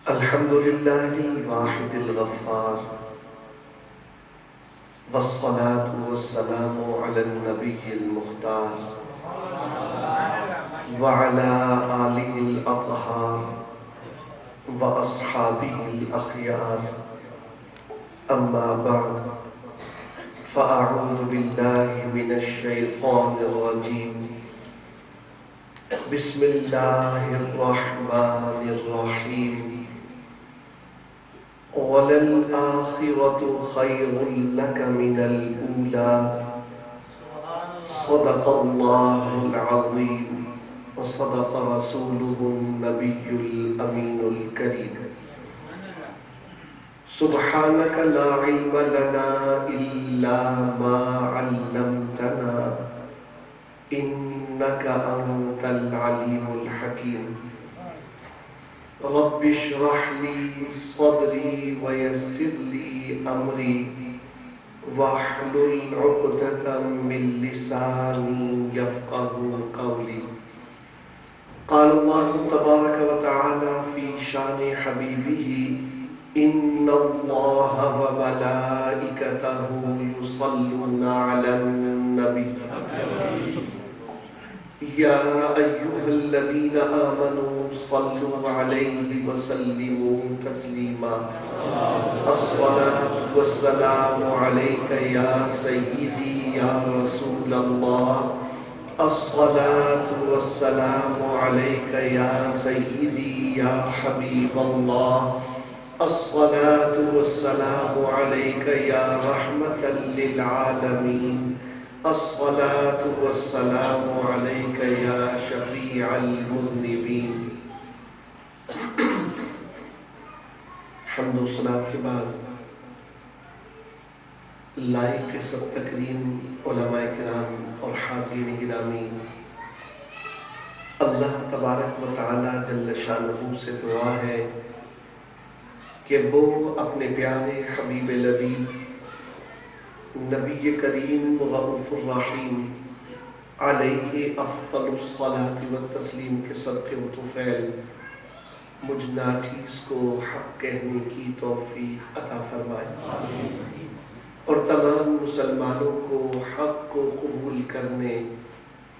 الحمد لله الواحد الغفار، والصلاة والسلام على النبي المختار وعلى آله الأطهار وأصحابه الأخيار. أما بعد، فأعوذ بالله من الشيطان الرجيم. بسم الله الرحمن الرحيم. وَلَلْآخِرَةُ خَيْرٌ لَكَ مِنَ الْأُولَى. صدق الله العظيم وصدق رسوله النبي الأمين الكريم. سبحانك لا علم لنا إلا ما علمتنا إنك أنت العليم الحكيم. رب اشرح لي صدري ويسر لي أمري واحلل عقدة من لساني يفقه قولي. قال الله تبارك وتعالى في شان حبيبه: إن الله وملائكته يصلون على النبي يا أيها الذين آمنوا صلوا عليه وسلموا تسليما. الصلاة والسلام عليك يا سيدي يا رسول الله. الصلاة والسلام عليك يا سيدي يا حبيب الله. الصلاة والسلام عليك يا رحمة للعالمين. الصلاة والسلام عليك يا شفيع المذنبين. حمد و ثنا کے بعد لائق سب تکریم علماء کرام اور حاضرین گرامی، اللہ تبارک و تعالی جل شانہ سے دعا ہے کہ وہ اپنے پیارے حبیب لبیب نبی کریم رؤوف الرحیم علیہ افضل الصلاۃ والتسلیم کے صدقے و طفیل مجھ ناچیز کو حق کہنے کی توفیق عطا فرمائے اور تمام مسلمانوں کو حق کو قبول کرنے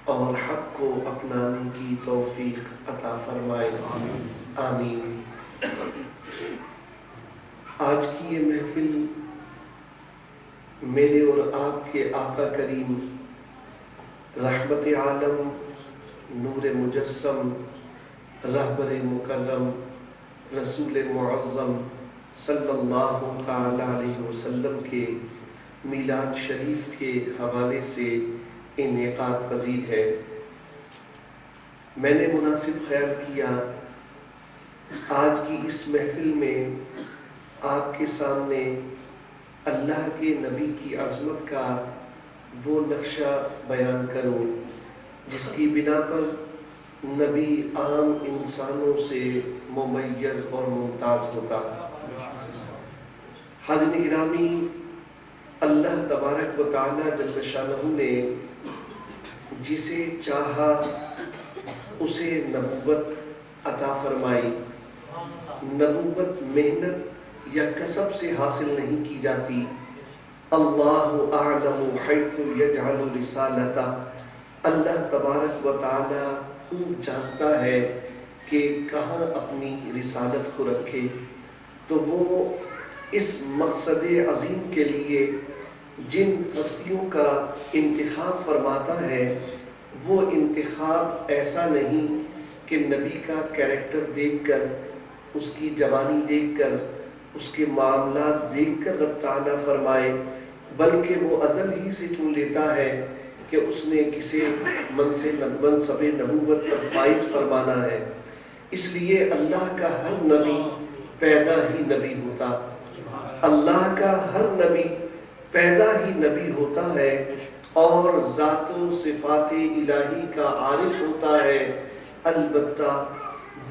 اور حق کو اپنانے کی توفیق عطا فرمائے، آمین۔ آج کی یہ محفل میرے اور آپ کے آقا کریم رحمت عالم نور مجسم رہبر مکرم رسول معظم صلی اللہ تعالی علیہ وسلم کے میلاد شریف کے حوالے سے انعقاد پذیر ہے۔ میں نے مناسب خیال کیا آج کی اس محفل میں آپ کے سامنے اللہ کے نبی کی عظمت کا وہ نقشہ بیان کروں جس کی بنا پر نبی عام انسانوں سے ممیز اور ممتاز ہوتا۔ حاضرین گرامی، اللہ تبارک و تعالی جل شانہ نے جسے چاہا اسے نبوت عطا فرمائی۔ نبوت محنت یا کسب سے حاصل نہیں کی جاتی۔ اللہ اعلم حیث یجعل رسالتہ، اللہ تبارک و تعالی خوب جانتا ہے کہ کہاں اپنی رسالت کو رکھے، تو وہ اس مقصد عظیم کے لیے جن ہستیوں کا انتخاب فرماتا ہے وہ انتخاب ایسا نہیں کہ نبی کا کیریکٹر دیکھ کر، اس کی جوانی دیکھ کر، اس کے معاملات دیکھ کر رب تعالیٰ فرمائے، بلکہ وہ ازل ہی سے چن لیتا ہے کہ اس نے کسے منصب نبوت پر فائز فرمانا ہے۔ اس لیے اللہ کا ہر نبی پیدا ہی نبی ہوتا، اللہ کا ہر نبی پیدا ہی نبی ہوتا ہے اور ذات و صفات الہی کا عارف ہوتا ہے، البتہ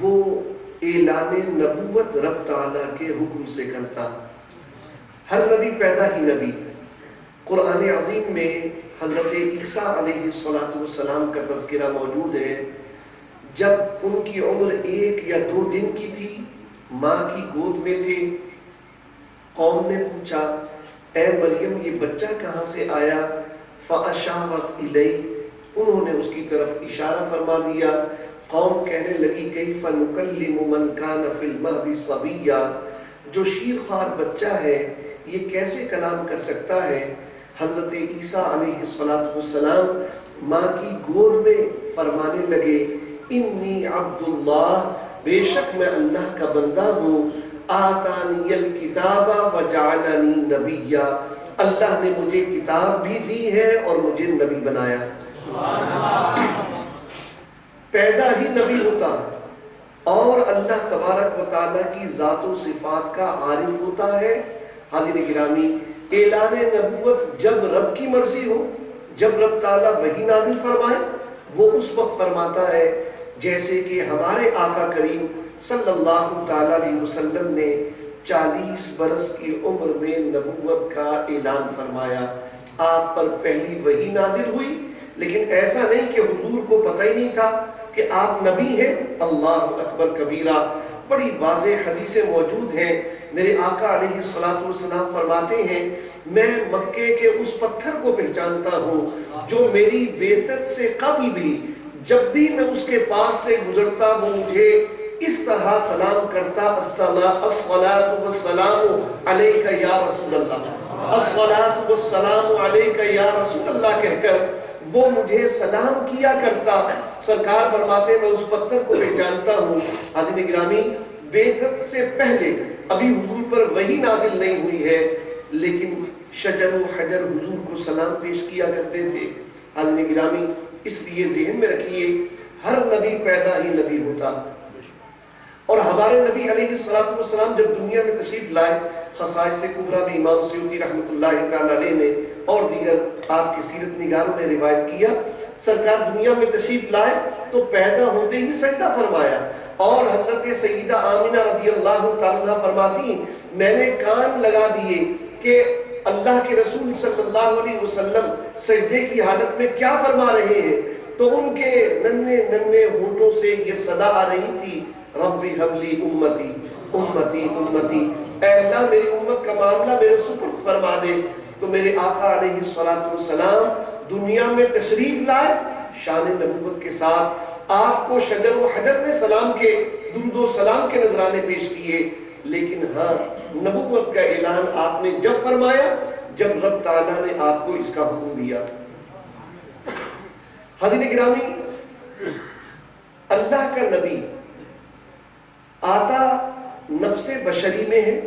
وہ اعلان نبوت رب تعالیٰ کے حکم سے کرتا۔ ہر نبی پیدا ہی نبی۔ قرآن عظیم میں حضرت عیسیٰ علیہ السلام کا تذکرہ موجود ہے۔ جب ان کی عمر 1 یا 2 دن کی تھی، ماں کی گود میں تھے، قوم نے پوچھا اے مریم یہ بچہ کہاں سے آیا؟ فَأَشَارَتْ إِلَيْهِ، انہوں نے اس کی طرف اشارہ فرما دیا۔ قوم کہنے لگی کیف نکلم من کان فی المہد صبیا، جو شیر خوار بچہ ہے یہ کیسے کلام کر سکتا ہے؟ حضرت عیسیٰ علیہ السلام ماں کی گود میں فرمانے لگے انی عبد اللہ، بے شک میں اللہ کا بندہ ہوں، آتانی الکتاب وجعلنی نبیا، اللہ نے مجھے کتاب بھی دی ہے اور مجھے نبی بنایا۔ پیدا ہی نبی ہوتا اور اللہ تبارک و تعالیٰ کی ذات و صفات کا عارف ہوتا ہے۔ حاضرین گرامی، اعلان نبوت جب رب کی مرضی ہو، جب رب تعالیٰ وحی نازل فرمائے، وہ اس وقت فرماتا ہے جیسے کہ ہمارے آقا کریم صلی اللہ تعالیٰ علیہ وسلم نے 40 برس کی عمر میں نبوت کا اعلان فرمایا۔ آپ پر پہلی وحی نازل ہوئی، لیکن ایسا نہیں کہ حضور کو پتہ ہی نہیں تھا کہ آپ نبی ہیں۔ اللہ اکبر کبیرہ، بڑی واضح حدیثیں موجود ہیں۔ میرے آقا علیہ السلام فرماتے ہیں میں مکے کے اس پتھر کو پہچانتا ہوں جو میری بعثت سے قبل بھی جب بھی میں اس کے پاس سے گزرتا وہ مجھے اس طرح سلام کرتا، الصلاۃ والسلام علیک یا رسول اللہ، الصلاۃ والسلام علیک یا رسول اللہ کہہ کر وہ مجھے سلام کیا کرتا۔ سرکار فرماتے میں اس پتھر کو پہچانتا ہوں۔ حاضرین گرامی، بعثت سے پہلے ابھی حضور پر وحی نازل نہیں ہوئی ہے، لیکن شجر و حجر حضور کو سلام پیش کیا کرتے تھے۔ حاضرین گرامی، اس لیے ذہن میں رکھیے ہر نبی پیدا ہی نبی ہوتا، اور ہمارے نبی علیہ السلام جب دنیا میں تشریف لائے، خصائص کبریٰ میں امام سیوطی رحمۃ اللہ تعالیٰ علیہ نے اور دیگر آپ کی سیرت نگاروں نے روایت کیا، سرکار دنیا میں تشریف لائے تو پیدا ہوتے ہی سجدہ فرمایا، اور حضرت سیدہ آمینہ رضی اللہ تعالیٰ فرماتی میں نے کان لگا دیے کہ اللہ کے رسول صلی اللہ علیہ وسلم سجدے کی حالت میں کیا فرما رہے ہیں، تو ان کے ننھے ننھے ہونٹوں سے یہ صدا آ رہی تھی رب ہب لی امتی امتی امتی، اے اللہ میری امت کا معاملہ میرے سپرد فرما دے۔ تو میرے آقا علیہ السلام دنیا میں تشریف لائے شان نبوت کے ساتھ، آپ کو شجر و حجر نے سلام کے درود و سلام کے نذرانے پیش کیے، لیکن ہاں نبوت کا اعلان آپ نے جب فرمایا جب رب تعالیٰ نے آپ کو اس کا حکم دیا۔ حضرت گرامی، اللہ کا نبی آتا نفس بشری میں ہے،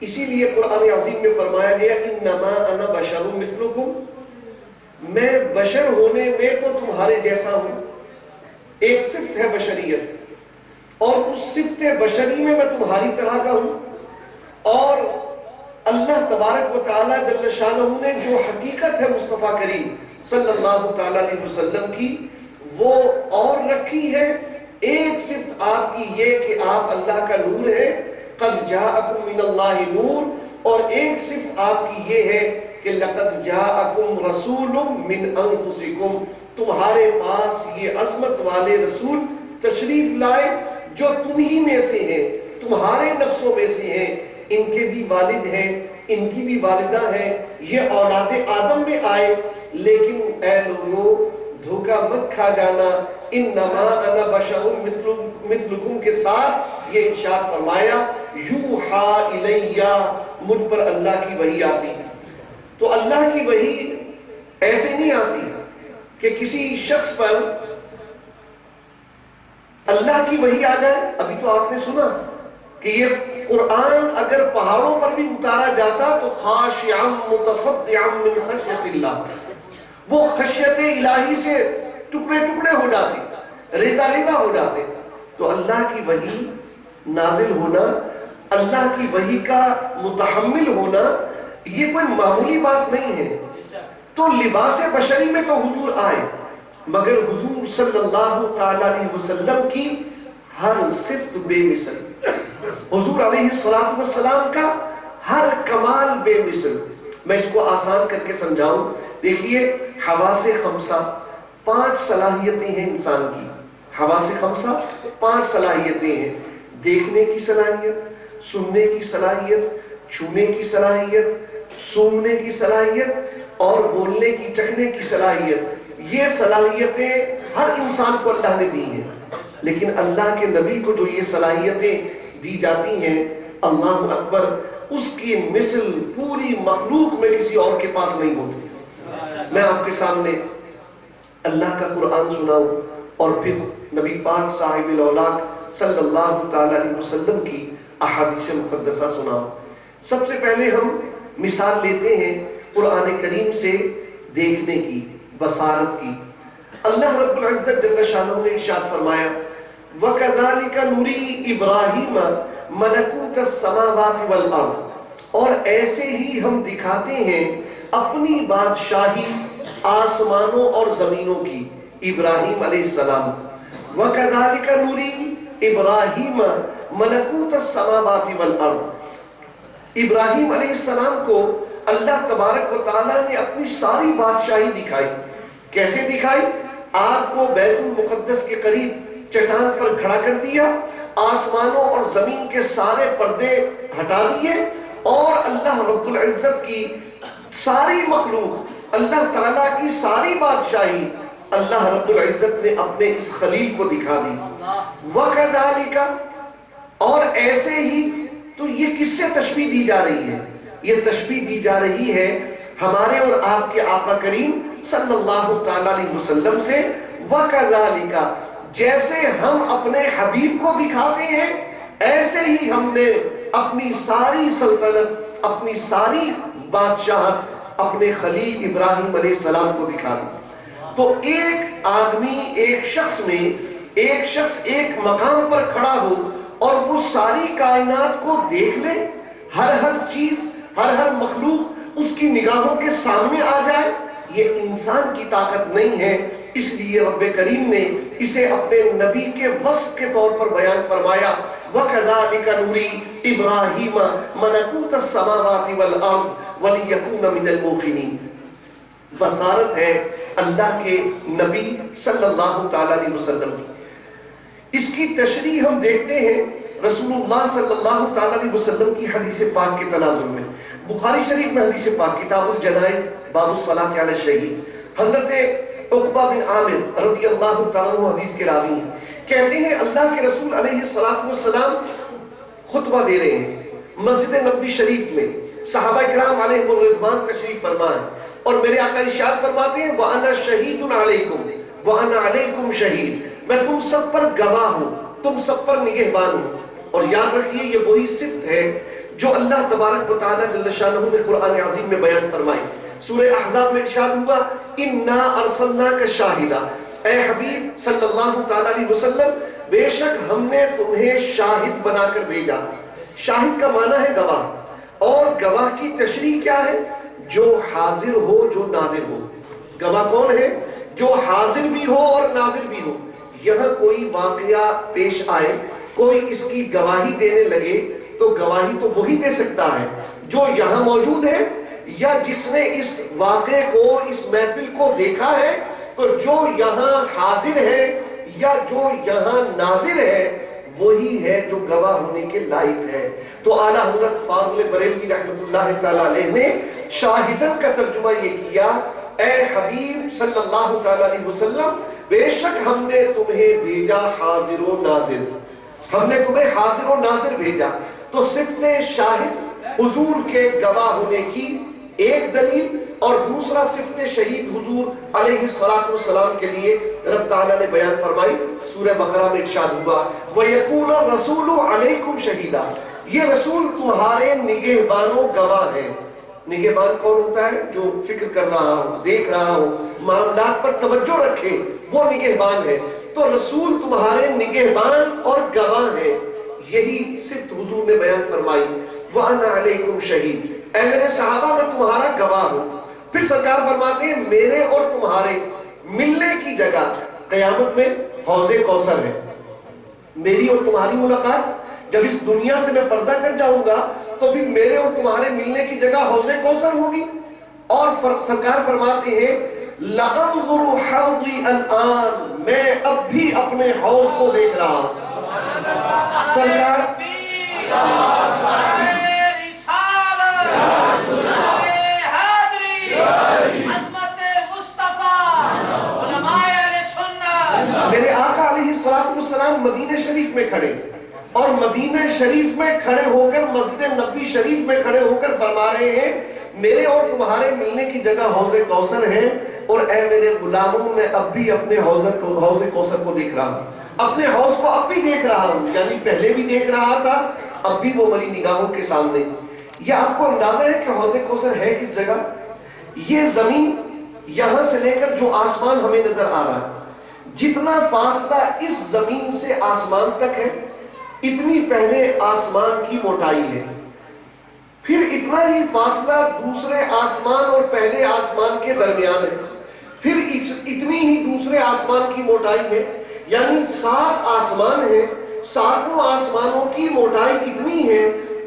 اسی لیے قرآن عظیم میں فرمایا گیا انما انا بشر مثلکم، میں بشر ہونے میں تو تمہارے جیسا ہوں۔ ایک صفت ہے بشریت، اور اس صفت بشری میں تمہاری طرح کا ہوں، اور اللہ تبارک و تعالیٰ جل شانہ نے جو حقیقت ہے مصطفیٰ کریم صلی اللہ تعالیٰ علیہ وسلم کی وہ اور رکھی ہے۔ ایک صفت آپ کی یہ کہ آپ اللہ کا نور ہے، قد جاءکم من اللہ نور، اور ایک صفت آپ کی یہ ہے کہ لقد جاءکم رسول من انفسکم، تمہارے پاس یہ عظمت والے رسول تشریف لائے جو تمہیں میں سے ہیں، تمہارے نفسوں میں سے ہیں، ان کے بھی والد ہیں، ان کی بھی والدہ ہیں، یہ اولاد آدم میں آئے، لیکن اے لوگوں دھوکہ مت کھا جانا، انما انا بشر مثلکم کے ساتھ یہ ارشاد فرمایا یوحا الیہ، مجھ پر اللہ کی وحی آتی۔ تو اللہ کی وحی ایسے نہیں آتی کہ کسی شخص پر اللہ کی وحی آ جائے۔ ابھی تو آپ نے سنا کہ یہ قرآن اگر پہاڑوں پر بھی اتارا جاتا تو خاشعا متصدعا من خشیت اللہ، وہ خشیت الہی سے ٹکڑے ٹکڑے ہو جاتے، ریزہ ریزہ ہو جاتے۔ تو اللہ کی وحی نازل ہونا، اللہ کی وحی کا متحمل ہونا، یہ کوئی معمولی بات نہیں ہے۔ تو لباس بشری میں تو حضور آئے، مگر حضور صلی اللہ تعالیٰ علیہ وسلم کی ہر صفت بے مثل، حضور علیہ السلام کا ہر کمال بے مثل۔ میں اس کو آسان کر کے سمجھاؤں، دیکھیے حواس خمسہ 5 صلاحیتیں ہیں انسان کی، حواس خمسہ 5 صلاحیتیں ہیں۔ دیکھنے کی صلاحیت، سننے کی صلاحیت، چھونے کی صلاحیت، سونگنے کی صلاحیت اور بولنے کی چکھنے کی صلاحیت، یہ صلاحیتیں ہر انسان کو اللہ نے دی ہیں، لیکن اللہ کے نبی کو جو یہ صلاحیتیں دی جاتی ہیں، اللہ اکبر، اس کی مثل پوری مخلوق میں کسی اور کے پاس نہیں ہوتی۔ میں آپ کے سامنے اللہ کا قرآن سناؤں اور پھر نبی پاک صاحب الاولاق صلی اللہ تعالیٰ علیہ وسلم کی احادیث مقدسہ سناؤں۔ سب سے پہلے ہم مثال لیتے ہیں قرآن کریم سے دیکھنے کی، بصارت کی۔ اللہ رب العزت جل شانہ نے ارشاد فرمایا وَكَذَلِكَ نُرِي إِبْرَاهِيمَ مَلَكُوتَ السَّمَاوَاتِ وَالْأَرْضِ، اور ایسے ہی ہم دکھاتے ہیں اپنی بادشاہی آسمانوں اور زمینوں کی، ابراہیم علیہ السلام۔ وَكَذَلِكَ نُرِي إِبْرَاهِيمَ مَلَكُوتَ السَّمَاوَاتِ وَالْأَرْضِ، ابراہیم علیہ السلام کو اللہ تبارک و تعالیٰ نے اپنی ساری بادشاہی دکھائی۔ کیسے دکھائی؟ آپ کو بیت المقدس کے قریب چٹان پر کھڑا کر دیا، آسمانوں اور زمین کے سارے پردے ہٹا دیے، اور اللہ رب العزت کی ساری مخلوق، اللہ تعالیٰ کی ساری بادشاہی اللہ رب العزت نے اپنے اس خلیل کو دکھا دی۔ وَكَذَلِكَ، اور ایسے ہی، تو یہ کس سے تشبیہ دی جا رہی ہے؟ یہ تشبیہ دی جا رہی ہے ہمارے اور آپ کے آقا کریم صلی اللہ تعالیٰ علیہ وسلم سے۔ وَكَذَلِكَ، جیسے ہم اپنے حبیب کو دکھاتے ہیں، ایسے ہی ہم نے اپنی ساری سلطنت، اپنی ساری بادشاہت اپنے خلیل ابراہیم علیہ السلام کو دکھا دی۔ تو ایک آدمی، ایک شخص میں، ایک شخص ایک مقام پر کھڑا ہو اور وہ ساری کائنات کو دیکھ لے، ہر چیز، ہر مخلوق اس کی نگاہوں کے سامنے آ جائے، یہ انسان کی طاقت نہیں ہے۔ اس لیے رب کریم نے اسے اپنے نبی کے وصف کے طور پر بیان فرمایا وَكَذَلِكَ نُرِي إِبْرَاهِيمَ مَلَكُوتَ السَّمَاوَاتِ وَالْأَرْضِ وَلِيَكُونَ مِنَ الْمُوقِنِينَ، بصارت ہے اللہ کے نبی صلی اللہ تعالیٰ علیہ وسلم کی۔ اس کی تشریح ہم دیکھتے ہیں رسول اللہ صلی اللہ تعالیٰ علیہ وسلم کی حدیث پاک کے تناظر میں۔ بخاری شریف میں حدیث پاک، کتاب الجنائز، باب الصلاۃ علی الشہید، حضرت عقبہ بن عامر رضی اللہ تعالیٰ عنہ حدیث کے راوی ہیں، کہتے ہیں اللہ کے رسول علیہ السلام خطبہ دے رہے ہیں مسجد نبوی شریف میں، صحابہ کرام علیہم الرضوان تشریف فرمائے، اور میرے آقا ارشاد فرماتے ہیں وَأَنَا شَهِيدٌ عَلَيْكُمْ وَأَنَا عَلَيْكُمْ شَهِيدٌ، میں تم سب پر گواہ ہوں، تم سب پر نگہبان ہوں۔ اور یاد رکھیے یہ وہی صفت ہے جو اللہ تبارک و تعالیٰ جل شانہ نے قرآن عظیم میں بیان فرمائی۔ سورہ احزاب میں ارشاد ہوا اِنَّا أَرْسَلْنَاكَ شَاهِدًا، اے حبیب صلی اللہ تعالیٰ علیہ وسلم، بے شک ہم نے تمہیں شاہد بنا کر بھیجا۔ شاہد کا معنی ہے گواہ، اور گواہ کی تشریح کیا ہے؟ جو حاضر ہو، جو ناظر ہو۔ گواہ کون ہے؟ جو حاضر بھی ہو اور ناظر بھی ہو۔ یہاں کوئی واقعہ پیش آئے، کوئی اس کی گواہی دینے لگے، تو گواہی تو وہی دے سکتا ہے جو یہاں موجود ہے، یا جس نے اس واقعے کو، اس محفل کو دیکھا ہے۔ تو جو یہاں حاضر ہے یا جو یہاں ناظر ہے، وہی ہے جو گواہ ہونے کے لائق ہے۔ تو اعلیٰ حضرت فاضل بریلوی رحمۃ اللہ تعالیٰ علیہ نے شاہدن کا ترجمہ یہ کیا، اے حبیب صلی اللہ تعالیٰ علیہ وسلم، بے شک ہم نے تمہیں بھیجا حاضر و ناظر، ہم نے تمہیں حاضر و ناظر بھیجا۔ تو صفت شاہد حضور کے گواہ ہونے کی ایک دلیل، اور دوسرا صفت شہید حضور علیہ السلام کے لیے رب تعالیٰ نے بیان فرمائی۔ سورہ بقرہ میں ارشاد ہوا وَيَكُونَ الرَّسُولُ عَلَيْكُمْ شَهِيدًا، یہ رسول تمہارے نگہبان و گواہ ہیں۔ نگہبان کون ہوتا ہے؟ جو فکر کر رہا ہو، دیکھ رہا ہو، معاملات پر توجہ رکھے، وہ نگہبان ہے۔ تو رسول تمہارے نگہبان اور گواہ ہیں، یہی صفت حضور نے بیان فرمائی وَأَنَا عَلَيْكُمْ شَهِيدٌ، اے میرے صحابہ میں تمہارا گواہ ہوں۔ پھر سرکار فرماتے ہیں میرے اور تمہارے ملنے کی جگہ قیامت میں حوض کوثر ہے۔ میری اور تمہاری ملاقات جب اس دنیا سے میں پردہ کر جاؤں گا، تو پھر میرے اور تمہارے ملنے کی جگہ حوض کوثر ہوگی۔ اور سرکار فرماتے ہیں لَأَنظُرُ حَوْضِي الْآن، میں اب بھی اپنے حوض کو دیکھ رہا ہوں۔ سرکار میرے آقا علیہ السلام مدینہ شریف میں کھڑے، اور مدینہ شریف میں کھڑے ہو کر مسجد نبوی شریف میں کھڑے ہو کر فرما رہے ہیں میرے اور تمہارے ملنے کی جگہ حوض کوثر ہے، اور اے میرے غلاموں میں اب بھی اپنے حوض کوثر کو دیکھ رہا ہوں، اپنے حوض کو اب بھی دیکھ رہا ہوں، یعنی پہلے بھی دیکھ رہا تھا، اب بھی وہ میری نگاہوں کے سامنے۔ یہ آپ کو اندازہ ہے کہ حوض کوثر ہے کس جگہ؟ یہ زمین یہاں سے لے کر جو آسمان ہمیں نظر آ رہا ہے، جتنا فاصلہ اس زمین سے آسمان تک ہے اتنی پہلے آسمان کی موٹائی ہے، پھر اتنا ہی فاصلہ دوسرے آسمان اور پہلے آسمان کے درمیان ہے، پھر اتنی ہی دوسرے آسمان کی موٹائی ہے، یعنی 7 آسمان ہیں، 7 آسمانوں کی موٹائی اتنی ہے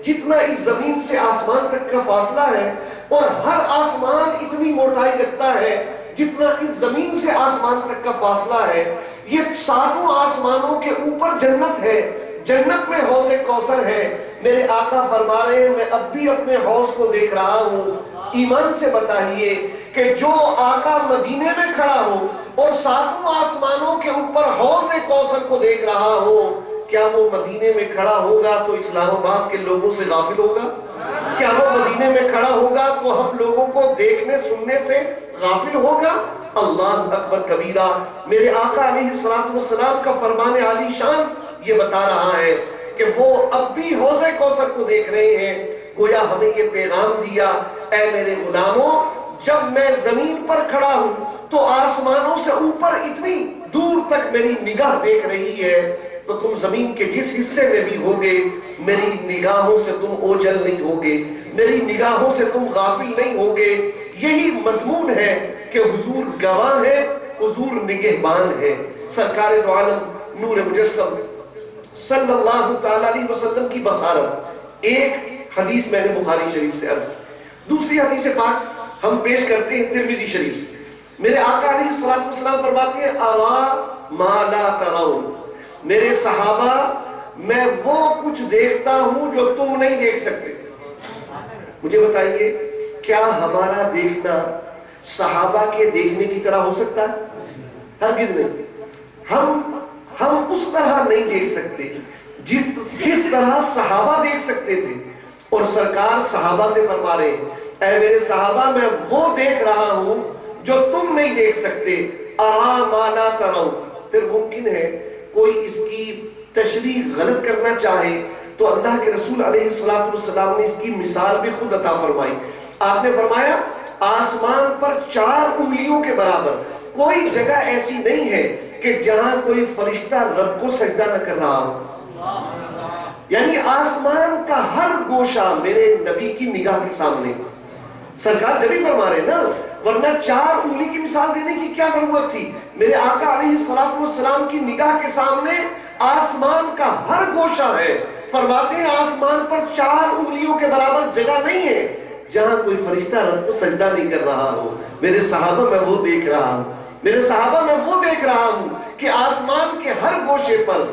جتنا اس زمین سے آسمان تک کا فاصلہ ہے، اور ہر آسمان اتنی موٹائی رکھتا ہے جتنا اس زمین سے آسمان تک کا فاصلہ ہے۔ یہ 7 آسمانوں کے اوپر جنت ہے، جنت میں حوض کوثر ہے۔ میرے آقا فرما رہے ہیں میں اب بھی اپنے حوض کو دیکھ رہا ہوں۔ ایمان سے بتائیے کہ جو آقا مدینے میں کھڑا ہو اور 7 آسمانوں کے اوپر حوض کوثر کو دیکھ رہا ہو، کیا وہ مدینے میں کھڑا ہوگا تو اسلام آباد کے لوگوں سے غافل ہوگا؟ کیا وہ مدینے میں کھڑا ہوگا تو ہم لوگوں کو دیکھنے سننے سے غافل ہوگا؟ اللہ اکبر کبیرہ۔ میرے آقا علیہ السلام کا فرمان عالی شان یہ بتا رہا ہے کہ وہ اب بھی حوض کوثر کو دیکھ رہے ہیں، گویا ہمیں یہ پیغام دیا اے میرے غلاموں، جب میں زمین پر کھڑا ہوں تو آسمانوں سے اوپر اتنی دور تک میری نگاہ دیکھ رہی ہے، تو تم زمین کے جس حصے میں بھی ہوگے میری نگاہوں سے تم اوجھل نہیں ہوگے، میری نگاہوں سے تم غافل نہیں ہوگے۔ یہی مضمون ہے کہ حضور گواہ ہے، حضور نگہبان ہے۔ سرکار دو عالم نور مجسم صلی اللہ تعالیٰ علیہ وسلم کی بصارت۔ ایک حدیث میں نے بخاری شریف سے عرض کی، دوسری حدیث پاک ہم پیش کرتے ہیں ترمذی شریف سے۔ میرے آقا علیہ السلام فرماتے ہیں ارا ما لا ترون، میرے صحابہ میں وہ کچھ دیکھتا ہوں جو تم نہیں دیکھ سکتے۔ مجھے بتائیے کیا ہمارا دیکھنا صحابہ کے دیکھنے کی طرح ہو سکتا ہے؟ ہرگز نہیں۔ ہم اس طرح نہیں دیکھ سکتے جس طرح صحابہ دیکھ سکتے تھے، اور سرکار صحابہ سے فرما رہے ہیں اے میرے صحابہ میں وہ دیکھ رہا ہوں جو تم نہیں دیکھ سکتے۔ ارا ما لا ترون، پھر ممکن ہے کوئی اس کی تشریح غلط کرنا چاہے تو اللہ کے رسول علیہ السلام نے اس کی مثال بھی خود عطا فرمائی۔ آپ نے فرمایا آسمان پر 4 انگلیوں کے برابر کوئی جگہ ایسی نہیں ہے کہ جہاں کوئی فرشتہ رب کو سجدہ نہ کر رہا ہو، یعنی آسمان کا ہر گوشہ میرے نبی کی نگاہ کے سامنے۔ سرکار جب ہی فرما رہے نا، ورنہ 4 انگلی کی مثال دینے کی کیا ضرورت تھی؟ میرے آقا علیہ السلام کی نگاہ کے سامنے آسمان کا ہر گوشہ ہے۔ فرماتے ہیں آسمان پر 4 انگلیوں کے برابر جگہ نہیں ہے جہاں کوئی فرشتہ رب کو سجدہ نہیں کر رہا ہو۔ میرے صحابہ میں وہ دیکھ رہا ہوں، میرے صحابہ میں وہ دیکھ رہا ہوں کہ آسمان کے ہر گوشے پر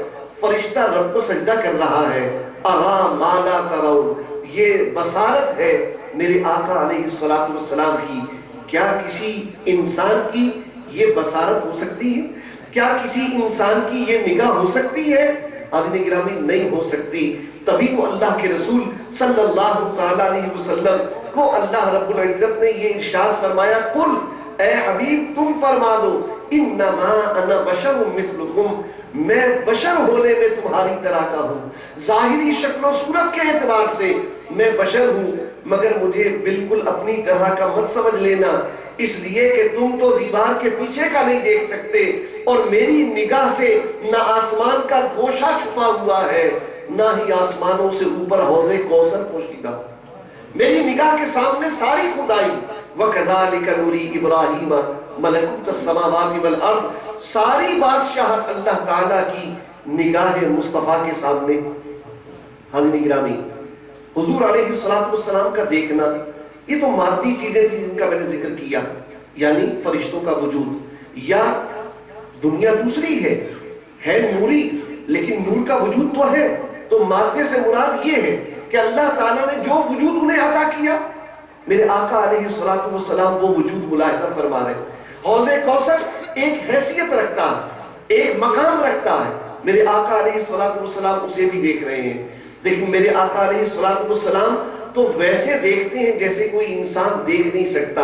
فرشتہ رب کو سجدہ کر رہا ہے۔ ارا ما لا ترون، یہ بصارت ہے میرے آقا علیہ السلام کی۔ کیا کسی انسان کی یہ بصارت ہو سکتی ہے؟ کیا کسی انسان کی یہ نگاہ ہو سکتی ہے؟ عزیزان گرامی نہیں ہو سکتی۔ تبھی تو اللہ کے رسول صلی اللہ تعالیٰ علیہ وسلم کو اللہ رب العزت نے یہ ارشاد فرمایا قل، اے حبیب تم فرما دو انما انا بشر مثلکم، میں بشر ہونے میں تمہاری طرح کا ہوں، ظاہری شکل و صورت کے اعتبار سے میں بشر ہوں، مگر مجھے بالکل اپنی طرح کا مت سمجھ لینا، اس لیے کہ تم تو دیوار کے پیچھے کا نہیں دیکھ سکتے، اور میری نگاہ سے نہ آسمان کا گوشہ چھپا ہوا ہے نہ ہی آسمانوں سے اوپر حوض کوثر پوشیدہ۔ میری نگاہ کے سامنے ساری خدائی وَكَذَلِكَ نُورِي إِبْرَاهِيمَ مَلَكُوتَ السَّمَاوَاتِ وَالْأَرْضِ، ساری بادشاہت اللہ تعالیٰ کی نگاہ مصطفیٰ کے سامنے۔ حاضرین گرامی، حضور علیہ السلام کا دیکھنا یہ تو مادی چیزیں تھیں جن کا میں نے ذکر کیا، یعنی فرشتوں کا وجود، یا دنیا دوسری ہے نوری، لیکن نور کا وجود تو ہے، تو مادے سے مراد یہ ہے کہ اللہ تعالیٰ نے جو وجود انہیں عطا کیا، میرے آقا علیہ الصلوۃ والسلام وہ وجود ملاحظہ فرما رہے ہیں۔ حوض کوثر ایک حیثیت رکھتا ہے، ایک مقام رکھتا ہے، میرے آقا علیہ الصلوۃ والسلام اسے بھی دیکھ رہے ہیں، لیکن میرے آقا علیہ الصلوۃ والسلام تو ویسے دیکھتے ہیں جیسے کوئی انسان دیکھ نہیں سکتا۔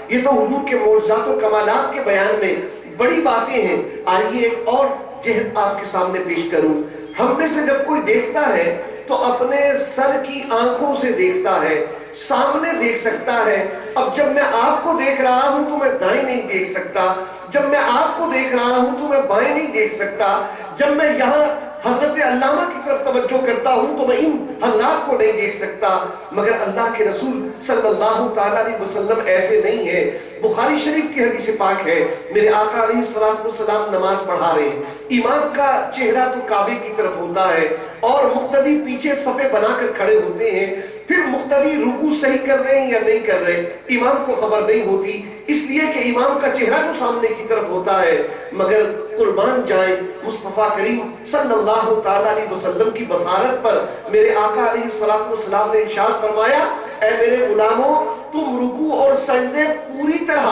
یہ تو حضور کے معجزات و کمالات کے بیان میں بڑی باتیں ہیں۔ آئیے ایک اور جہت آپ کے سامنے پیش کروں۔ ہم میں سے جب کوئی دیکھتا ہے تو اپنے سر کی آنکھوں سے دیکھتا ہے، سامنے دیکھ سکتا ہے۔ اب جب میں آپ کو دیکھ رہا ہوں تو میں دائیں نہیں دیکھ سکتا، جب میں آپ کو دیکھ رہا ہوں تو میں بائیں نہیں دیکھ سکتا، جب میں یہاں حضرت علامہ کی طرف توجہ کرتا ہوں تو میں ان حضرات کو نہیں دیکھ سکتا۔ مگر اللہ کے رسول صلی اللہ تعالیٰ علیہ وسلم ایسے نہیں ہیں۔ بخاری شریف کی حدیث پاک ہے، میرے آقا علیہ الصلوۃ والسلام نماز پڑھا رہے ہیں، امام کا چہرہ تو کعبے کی طرف ہوتا ہے اور مقتدی پیچھے صفیں بنا کر کھڑے ہوتے ہیں، پھر مقتدی رکوع صحیح کر رہے ہیں یا نہیں کر رہے امام کو خبر نہیں ہوتی، اس لیے کہ امام کا چہرہ تو سامنے کی طرف ہوتا ہے۔ مگر قربان جائیں مصطفیٰ کریم صلی اللہ تعالیٰ علیہ وسلم کی بصارت پر میرے آقا علیہ الصلوۃ والسلام نے ارشاد فرمایا، اے میرے غلاموں، تم رکوع اور سجدے پوری طرح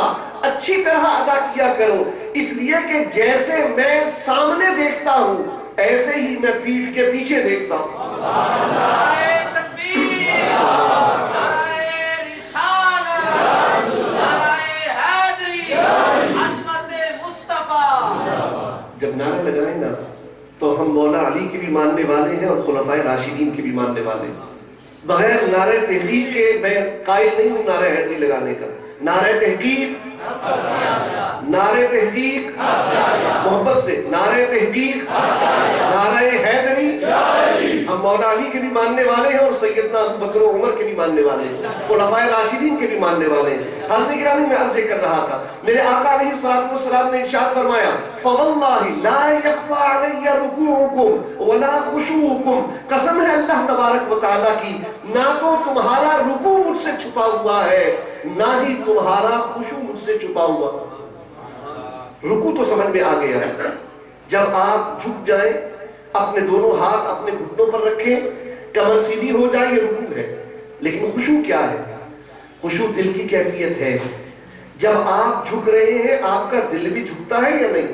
اچھی طرح ادا کیا کرو، اس لیے کہ جیسے میں سامنے دیکھتا ہوں ایسے ہی میں پیٹھ کے پیچھے دیکھتا ہوں۔ جب نعرہ لگائیں نا تو ہم مولا علی کی بھی ماننے والے ہیں اور خلفائے راشدین کی بھی ماننے والے ہیں۔ بغیر نعرہ تحقیق کے میں قائل نہیں ہوں نعرہ حیدری لگانے کا۔ نعرہ تحقیق، نعرہ تحقیق، محبت سے نعرہ تحقیق، نعرہ حیدری۔ ہم مولا علی کے بھی ماننے والے ہیں اور سیدنا ابو بکر و عمر کے بھی ماننے والے ہیں، خلفائے راشدین کے بھی ماننے والے ہیں۔ حضرت گرامی میں عرض کر رہا تھا، میرے آقا علیہ الصلوۃ والسلام نے ارشاد فرمایا، فواللہ لا یخفی علی رکوعکم ولا خشوعکم، قسم ہے اللہ تبارک و تعالیٰ کی، نہ تو تمہارا رکوع مجھ سے چھپا ہوا ہے نہ ہی تمہارا خشوع مجھ سے چھپا ہوا۔ رکوع تو سمجھ میں آ گیا ہے، جب آپ جھک جائیں اپنے دونوں ہاتھ اپنے گھٹنوں پر رکھیں، کمر سیدھی ہو جائے، یہ رکوع ہے۔ لیکن خشوع کیا ہے؟ خشوع دل کی کیفیت ہے۔ جب آپ جھک رہے ہیں آپ کا دل بھی جھکتا ہے یا نہیں؟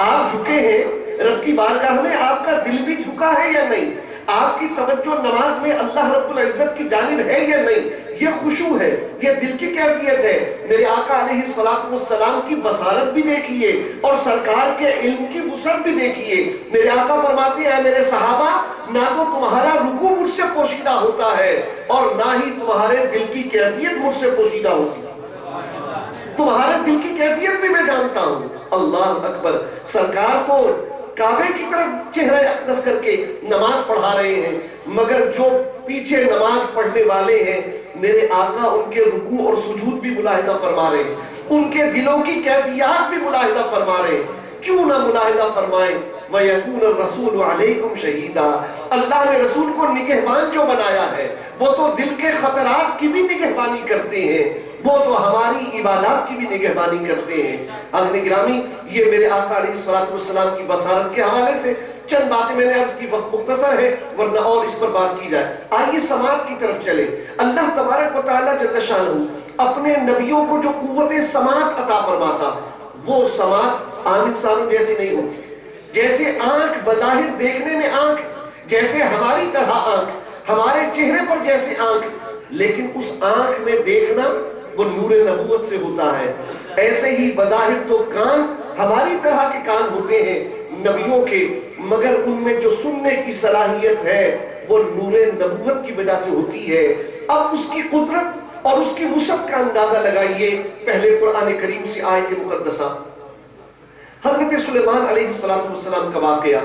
آپ جھکے ہیں رب کی بارگاہ میں، آپ کا دل بھی جھکا ہے یا نہیں؟ آپ کی توجہ نماز میں اللہ رب العزت کی جانب ہے یا نہیں؟ یہ خشوع ہے، یہ دل کی کیفیت ہے۔ میرے آقا علیہ الصلوۃ والسلام کی بصارت بھی دیکھیے اور سرکار کے علم کی وسعت بھی دیکھیے۔ میرے آقا فرماتے ہیں، اے میرے صحابہ، نہ تو تمہارا رکوع مجھ سے پوشیدہ ہوتا ہے اور نہ ہی تمہارے دل کی کیفیت مجھ سے پوشیدہ ہوتی ہے۔ تمہارے دل کی کیفیت بھی میں جانتا ہوں۔ اللہ اکبر۔ سرکار تو کعبے کی طرف چہرہ اقدس کر کے نماز پڑھا رہے ہیں، مگر جو پیچھے نماز پڑھنے والے ہیں میرے آقا ان کے رکوع اور سجود بھی ملاحظہ فرما رہے ہیں، ان کے دلوں کی کیفیات بھی ملاحظہ فرما رہے ہیں۔ کیوں نہ ملاحظہ فرمائیں؟ وَيَكُونَ الرَّسُولُ عَلَيْكُمْ شَهِيدًا، اللہ نے رسول کو نگہبان جو بنایا ہے وہ تو دل کے خطرات کی بھی نگہبانی کرتے ہیں، وہ تو ہماری عبادات کی بھی نگہبانی کرتے ہیں۔ حضرت گرامی، یہ میرے آقا علیہ الصلوۃ والسلام کی بصارت کے حوالے سے چند باتیں میں نے عرض کی، وقت مختصر ہے ورنہ اور اس پر بات کی جائے۔ آئیے سماعت کی طرف چلے۔ اللہ تبارک و تعالیٰ جل شانہ اپنے نبیوں کو جو قوت سماعت عطا فرماتا، وہ سماعت عام انسانوں جیسی نہیں ہوتی۔ جیسے آنکھ بظاہر دیکھنے میں آنکھ، جیسے ہماری طرح آنکھ، ہمارے چہرے پر جیسے آنکھ، لیکن اس آنکھ میں دیکھنا وہ نور نبوت سے ہوتا ہے۔ ایسے ہی بظاہر تو کان ہماری طرح کے کان ہوتے ہیں نبیوں کے، مگر ان میں جو سننے کی صلاحیت ہے وہ نور نبوت کی وجہ سے ہوتی ہے۔ اب اس کی قدرت اور اس کی وسعت کا اندازہ لگائیے۔ پہلے قرآن کریم سے آیت مقدسہ، حضرت سلیمان علیہ السلام کا واقعہ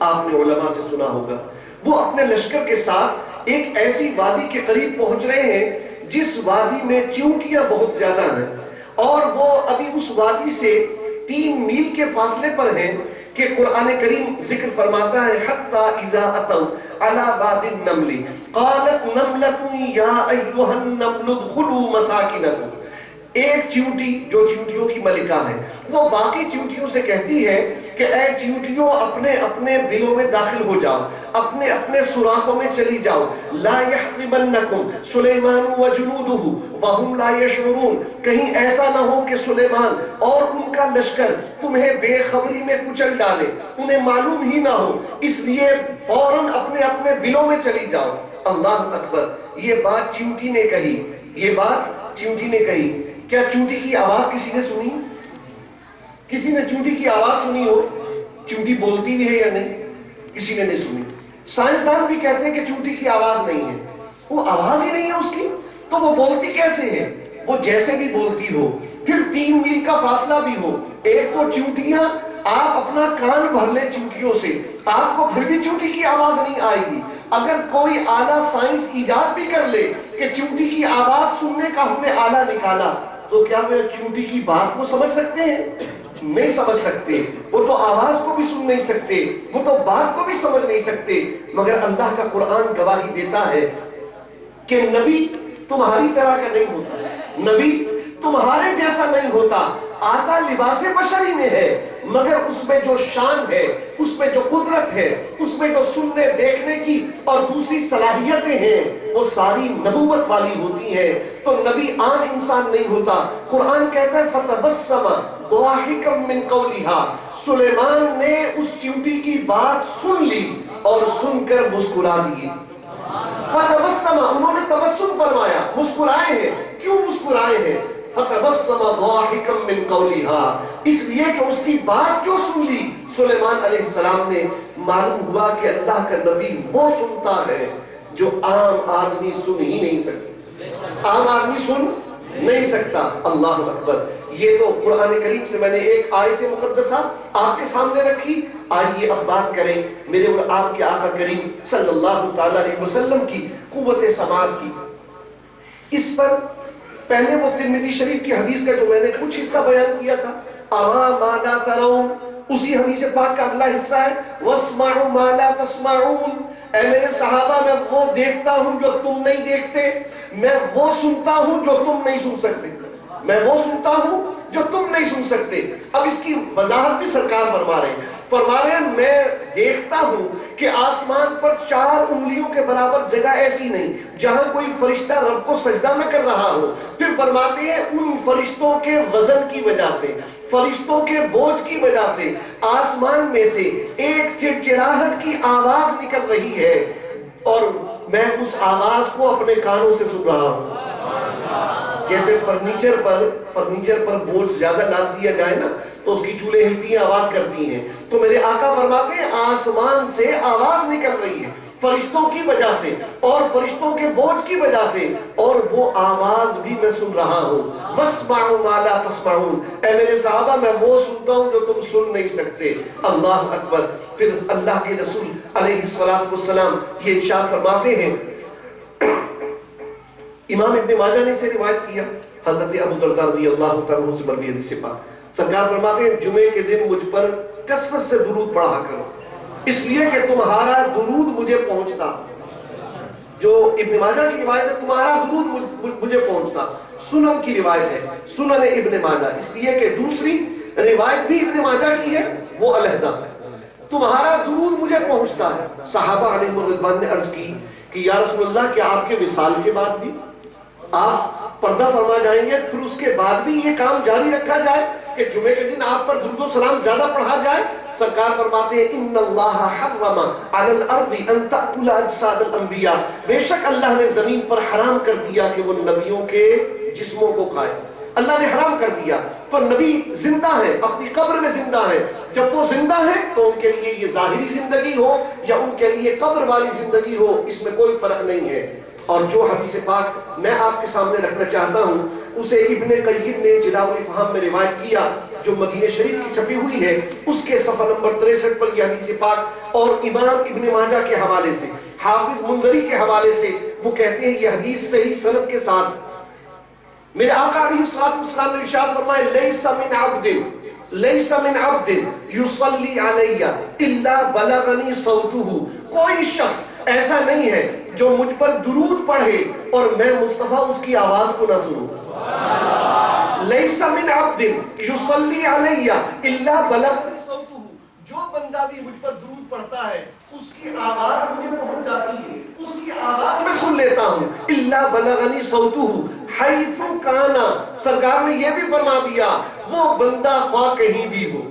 آپ نے علماء سے سنا ہوگا۔ وہ اپنے لشکر کے ساتھ ایک ایسی وادی کے قریب پہنچ رہے ہیں جس وادی میں چیونٹیاں بہت زیادہ ہیں، اور وہ ابھی اس وادی سے 3 میل کے فاصلے پر ہیں کہ قرآن کریم ذکر فرماتا ہے، حَتَّى إِذَا أَتَوْا عَلَى وَادِ النَّمْلِ قَالَتْ نَمْلَةٌ يَا أَيُّهَا النَّمْلُ ادْخُلُوا مَسَاكِنَكُمْ۔ ایک چیونٹی جو چیونٹیوں کی ملکہ ہے وہ باقی چیونٹیوں سے کہتی ہے کہ اے چیونٹیوں اپنے اپنے بلوں میں داخل ہو جاؤ، اپنے اپنے سوراخوں میں چلی جاؤ. لا يحطمنکم سلیمان وجنودہ وہم لا یشعرون، کہیں ایسا نہ ہو کہ سلیمان اور ان کا لشکر تمہیں بے خبری میں کچل ڈالے، انہیں معلوم ہی نہ ہو، اس لیے فوراً اپنے اپنے بلوں میں چلی جاؤ. اللہ اکبر. یہ بات چیونٹی نے کہی، یہ بات چیونٹی نے کہی. کیا چیونٹی کی آواز کسی نے سنی؟ کسی نے چیونٹی کی آواز سنی ہو؟ چیونٹی بولتی بھی ہے یا نہیں؟ کسی نے نہیں سنی. سائنسدان بھی کہتے ہیں کہ چیونٹی کی آواز نہیں ہے، وہ آواز ہی نہیں ہے اس کی، تو وہ بولتی کیسے ہے؟ وہ جیسے بھی بولتی ہو، پھر 3 میل کا فاصلہ بھی ہو، ایک تو چیونٹیاں، آپ اپنا کان بھر لیں چیونٹیوں سے، آپ کو پھر بھی چیونٹی کی آواز نہیں آئے گی. اگر کوئی آلہ سائنس ایجاد بھی کر لے کہ چیونٹی کی آواز سننے کا ہم نے آلہ نکالا، تو کیا وہ چیونٹی کی بات کو سمجھ سکتے ہیں؟ نہیں سمجھ سکتے. وہ تو آواز کو بھی سن نہیں سکتے، وہ تو بات کو بھی سمجھ نہیں سکتے. مگر اللہ کا قرآن گواہی دیتا ہے کہ نبی تمہاری طرح کا نہیں ہوتا، نبی تمہارے جیسا نہیں ہوتا، آتا لباس بشری میں ہے، مگر اس میں جو شان ہے، اس میں جو قدرت ہے، اس میں جو سننے دیکھنے کی اور دوسری صلاحیتیں ہیں، وہ ساری نبوت والی ہوتی ہیں. تو نبی عام انسان نہیں ہوتا. قرآن کہتا ہے فَتَبَسَّمَ ضَاحِكًا مِّن قَوْلِهَا، سلیمان نے اس چیونٹی کی بات سن لی اور سن کر مسکرا دی. فتبسم، انہوں نے تبسم فرمایا، مسکرائے ہیں. کیوں مسکرائے ہیں؟ فتبسم ضاحكا من قولها، اس لیے کہ اس کی بات جو سن لی سلیمان علیہ السلام نے. معلوم ہوا کہ اللہ کا نبی وہ سنتا ہے جو عام آدمی سن ہی نہیں سکتا، عام آدمی سن نہیں سکتا. اللہ اکبر. یہ تو قرآن کریم سے میں نے ایک آیت مقدسہ آپ کے سامنے رکھی. آئیے اب بات کریں میرے اور آپ کے آقا کریم صلی اللہ تعالی علیہ وسلم کی قوت سماعت کی. اس پر پہلے وہ ترمذی شریف کی حدیث کا جو میں نے کچھ حصہ بیان کیا تھا، ارا ما لا ترون، اسی حدیث پاک کا اگلا حصہ ہے واسمعوا ما لا تسمعون. اے میرے صحابہ میں وہ دیکھتا ہوں جو تم نہیں دیکھتے، میں وہ سنتا ہوں جو تم نہیں سن سکتے، میں وہ سنتا ہوں جو تم نہیں سن سکتے. اب اس کی وضاحت بھی سرکار فرما رہے ہیں میں دیکھتا ہوں کہ آسمان پر 4 انگلیوں کے برابر جگہ ایسی نہیں جہاں کوئی فرشتہ رب کو سجدہ نہ کر رہا ہو. پھر فرماتے ہیں ان فرشتوں کے وزن کی وجہ سے، فرشتوں کے بوجھ کی وجہ سے آسمان میں سے ایک چڑچڑاہٹ کی آواز نکل رہی ہے اور میں اس آواز کو اپنے کانوں سے سن رہا ہوں. جیسے فرنیچر پر بوجھ زیادہ لاد دیا جائے نا تو اس کی چولے ہلتی ہیں، آواز کرتی ہیں. تو میرے آقا فرماتے ہیں آسمان سے آواز نکل رہی ہے فرشتوں کی وجہ سے اور فرشتوں کے بوجھ کی وجہ سے، اور وہ آواز بھی میں سن رہا ہوں. وَاسْمَعُوا مَا لَا تَسْمَعُونَ، اے میرے صحابہ میں وہ سنتا ہوں جو تم سن نہیں سکتے. اللہ اکبر. پھر اللہ کے رسول علیہ السلام یہ ارشاد فرماتے ہیں، امام ابن ماجہ نے اسے روایت کیا حضرت ابو درداء رضی اللہ تعالیٰ عنہ سے مروی حدیث سے پاک. سرکار فرماتے ہیں جمعے کے دن مجھ پر کثرت سے درود پڑھا کرو، اس لیے کہ تمہارا درود مجھے پہنچتا. جو ابن ماجہ کی روایت ہے تمہارا درود مجھے پہنچتا، سنن کی روایت ہے، سنن ابن ماجہ، اس لیے کہ دوسری روایت بھی ابن ماجہ کی ہے وہ علیحدہ ہے. تمہارا درود مجھے پہنچتا ہے. صحابہ علیہ الرضوان نے عرض کی کہ یا رسول اللہ کیا آپ کے وصال کے بعد بھی آپ پردہ فرما جائیں گے، پھر اس کے بعد بھی یہ کام جاری رکھا جائے کہ جمعے کے دن آپ پر درود و سلام زیادہ پڑھا جائے؟ سرکار فرماتے ہیں ان اللہ حرم علی الارض ان تأکل اجساد الانبیاء، بے شک اللہ نے زمین پر حرام کر دیا کہ وہ نبیوں کے جسموں کو کھائے. اللہ نے حرام کر دیا. تو نبی زندہ ہیں، اپنی قبر میں زندہ ہیں. جب وہ زندہ ہیں تو ان کے لیے یہ ظاہری زندگی ہو یا ان کے لیے قبر والی زندگی ہو، اس میں کوئی فرق نہیں ہے. اور جو حدیث پاک میں آپ کے سامنے رکھنا چاہتا ہوں اسے ابن قیم نے جلاء الافہام میں روایت کیا جو مدینہ شریف کی چھپی ہوئی ہے، اس کے صفحہ نمبر 63 پر یہ حدیث پاک اور امام ابن ماجہ کے حوالے سے، حافظ منذری کے حوالے سے وہ کہتے ہیں یہ حدیث صحیح سند کے ساتھ. میرے آقا علیہ السلام نے ارشاد فرمایا لیس من عبد یصلی علی الا بلغنی صوتہ، کوئی شخص ایسا نہیں ہے جو مجھ پر درود پڑھے اور میں مصطفیٰ اس کی آواز کو نہ سنوں. لیس من عبد یصلی علی الا بلغنی صوتہ، جو بندہ بھی مجھ پر درود پڑھتا ہے اس کی آواز مجھے پہنچ جاتی ہے، اس کی آواز میں سن لیتا ہوں. الا بلغنی صوتہ حیث کانا، سرکار نے یہ بھی فرما دیا وہ بندہ خواہ کہیں بھی ہو.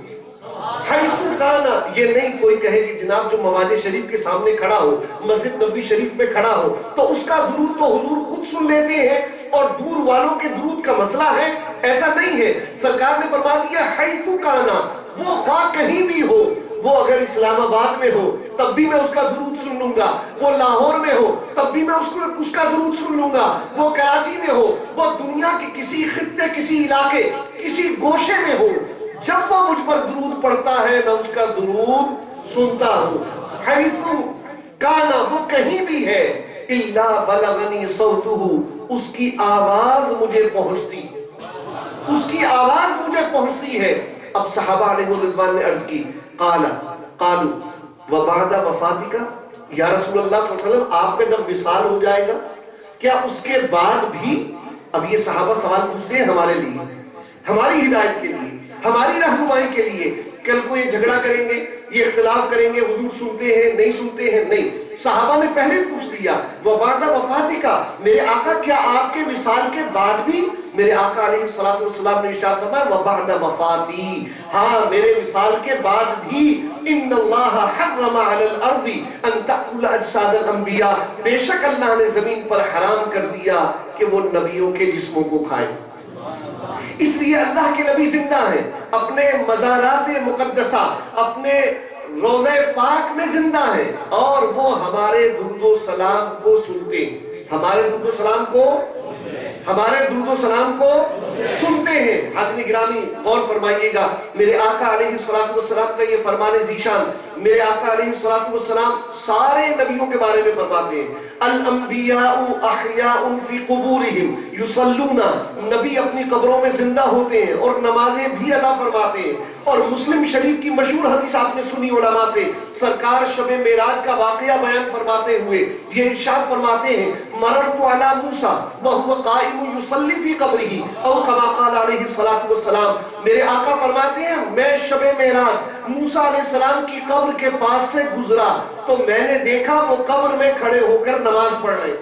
حیث کانا، یہ نہیں کوئی کہے کہ جناب جو مواد شریف کے سامنے کھڑا ہو، مسجد نبوی شریف میں کھڑا ہو تو اس کا درود تو حضور خود سن لیتے ہیں اور دور والوں کے درود کا مسئلہ ہے. ایسا نہیں ہے. سرکار نے فرما دیا حیث کانا، وہ خواہ کہیں بھی ہو، وہ اگر اسلام آباد میں ہو تب بھی میں اس کا درود سن لوں گا، وہ لاہور میں ہو تب بھی میں اس کا درود سن لوں گا، وہ کراچی میں ہو، وہ دنیا کے کسی خطے، کسی علاقے، کسی گوشے میں ہو، جب وہ مجھ پر درود پڑھتا ہے میں اس کا درود سنتا ہوں. حیث کانا، وہ کہیں بھی ہے، الا بلغنی صوتہ، اس کی آواز مجھے پہنچتی، اس کی آواز مجھے پہنچتی ہے. اب صحابہ علیہ الرضوان نے عرض کی قالوا وبعد وفاتک، یا رسول اللہ صلی اللہ علیہ وسلم آپ کا جب وصال ہو جائے گا کیا اس کے بعد بھی؟ اب یہ صحابہ سوال پوچھتے ہیں ہمارے لیے، ہماری ہدایت کے لیے، ہماری رہنمائی کے لیے. کل کو یہ جھگڑا کریں گے، یہ اختلاف کریں گے حضور سنتے ہیں نہیں سنتے ہیں، نہیں. صحابہ نے پہلے پوچھ دیا وبعد وفاتک، میرے آقا کیا آپ کے وصال کے بعد بھی؟ میرے آقا علیہ السلام نے ارشاد فرمایا وبعد وفاتی، ہاں میرے وصال کے بعد بھی ان اللہ حرم علی الارض ان تأکل اجساد الانبیاء، بے شک اللہ نے زمین پر حرام کر دیا کہ وہ نبیوں کے جسموں کو کھائے. اس لیے اللہ کے نبی زندہ ہیں، اپنے مزارات مقدسہ، اپنے روضہ پاک میں زندہ ہیں، اور وہ ہمارے درود و سلام کو سنتے ہیں، ہمارے درود و سلام کو، ہمارے درود و سلام کو سنتے ہیں. حاضرین گرامی غور فرمائیے گا، میرے آقا علیہ السلام کا یہ فرمان ذیشان، میرے آقا علیہ السلام سارے نبیوں کے بارے میں فرماتے ہیں الانبیاء احیاء فی قبورہم یصلون، نبی اپنی قبروں میں زندہ ہوتے ہیں اور نمازیں بھی ادا فرماتے ہیں. اور مسلم شریف کی مشہور حدیث آپ نے سنی علماء سے، سرکار شب معراج کا واقعہ بیان فرماتے ہوئے یہ ارشاد فرماتے ہیں مررت علی موسیٰ وہو قائم یصلی فی قبرہ او کما قال علیہ السلام، میرے آقا فرماتے ہیں میں شب معراج موسیٰ علیہ السلام کی قبر کے پاس سے گزرا تو میں نے دیکھا وہ قبر میں کھڑے ہو کر نماز پڑھ رہے.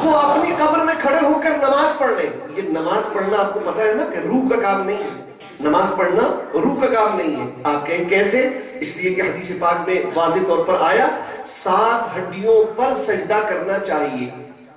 وہ اپنی قبر میں کھڑے ہو کر نماز پڑھ رہے. یہ نماز پڑھنا آپ کو پتہ ہے نا کہ روح کا کام نہیں ہے، نماز پڑھنا روح کا کام نہیں ہے. آپ کہیں کیسے؟ اس لیے کہ حدیث پاک میں واضح طور پر آیا 7 ہڈیوں پر سجدہ کرنا چاہیے.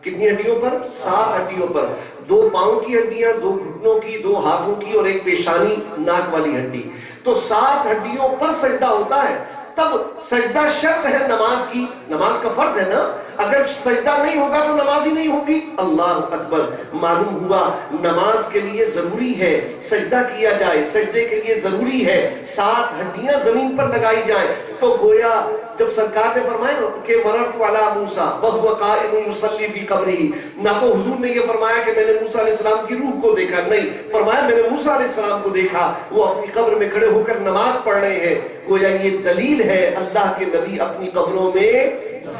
کتنی ہڈیوں پر؟ 7 ہڈیوں پر. 2 پاؤں کی ہڈیاں، 2 گھٹنوں کی، 2 ہاتھوں کی اور 1 پیشانی ناک والی ہڈی. تو 7 ہڈیوں پر سجدہ ہوتا ہے. تب سجدہ شرط ہے نماز کی، نماز کا فرض ہے نا. اگر سجدہ نہیں ہوگا تو نماز ہی نہیں ہوگی. اللہ اکبر. معلوم ہوا نماز کے لیے ضروری ہے سجدہ کیا جائے، سجدے کے لیے ضروری ہے 7 ہڈیاں زمین پر لگائی جائیں. تو گویا جب سرکار نے فرمایا کہ مررت علی موسیٰ وہو قائم یصلی فی قبرہ، نہ تو حضور نے یہ فرمایا کہ میں نے موسیٰ علیہ السلام کی روح کو دیکھا، نہیں، فرمایا میں نے موسیٰ علیہ السلام کو دیکھا وہ اپنی قبر میں کھڑے ہو کر نماز پڑھ رہے ہیں. گویا یہ دلیل ہے اللہ کے نبی اپنی قبروں میں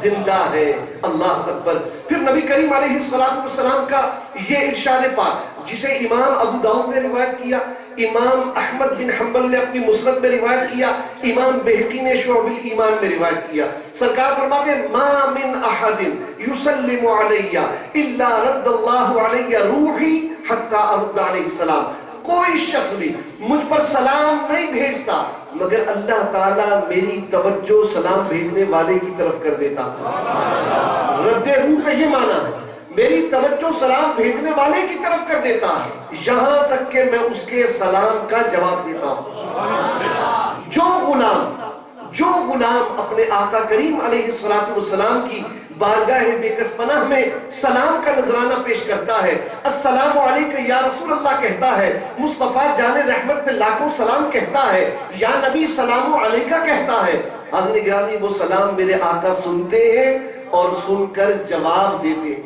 زندہ ہے. اللہ اکبر. پھر نبی کریم علیہ السلام کا یہ ارشاد پاک جسے امام ابو داؤد نے روایت کیا، امام احمد بن حنبل نے اپنی مسند میں روایت کیا، امام بہقی نے شعب الایمان میں روایت کیا. سرکار فرماتے ہیں ما من احد یسلم علی الا رد اللہ علی روحی حتی ارد علیہ السلام. کوئی شخص بھی مجھ پر سلام نہیں بھیجتا مگر اللہ تعالیٰ میری توجہ سلام بھیجنے والے کی طرف کر دیتا. رد روح کا یہ معنی ہے میری توجہ سلام بھیجنے والے کی طرف کر دیتا ہے یہاں تک کہ میں اس کے سلام کا جواب دیتا ہوں. جو غلام اپنے آقا کریم علیہ السلام کی بارگاہ بے کس پناہ میں سلام کا نذرانہ پیش کرتا ہے، السلام علیکہ یا رسول اللہ کہتا ہے، مصطفیٰ جان رحمت پہ لاکھوں سلام کہتا ہے، یا نبی سلام علیکہ کہتا ہے. حضرت گرامی وہ سلام میرے آقا سنتے ہیں اور سن کر جواب دیتے ہیں،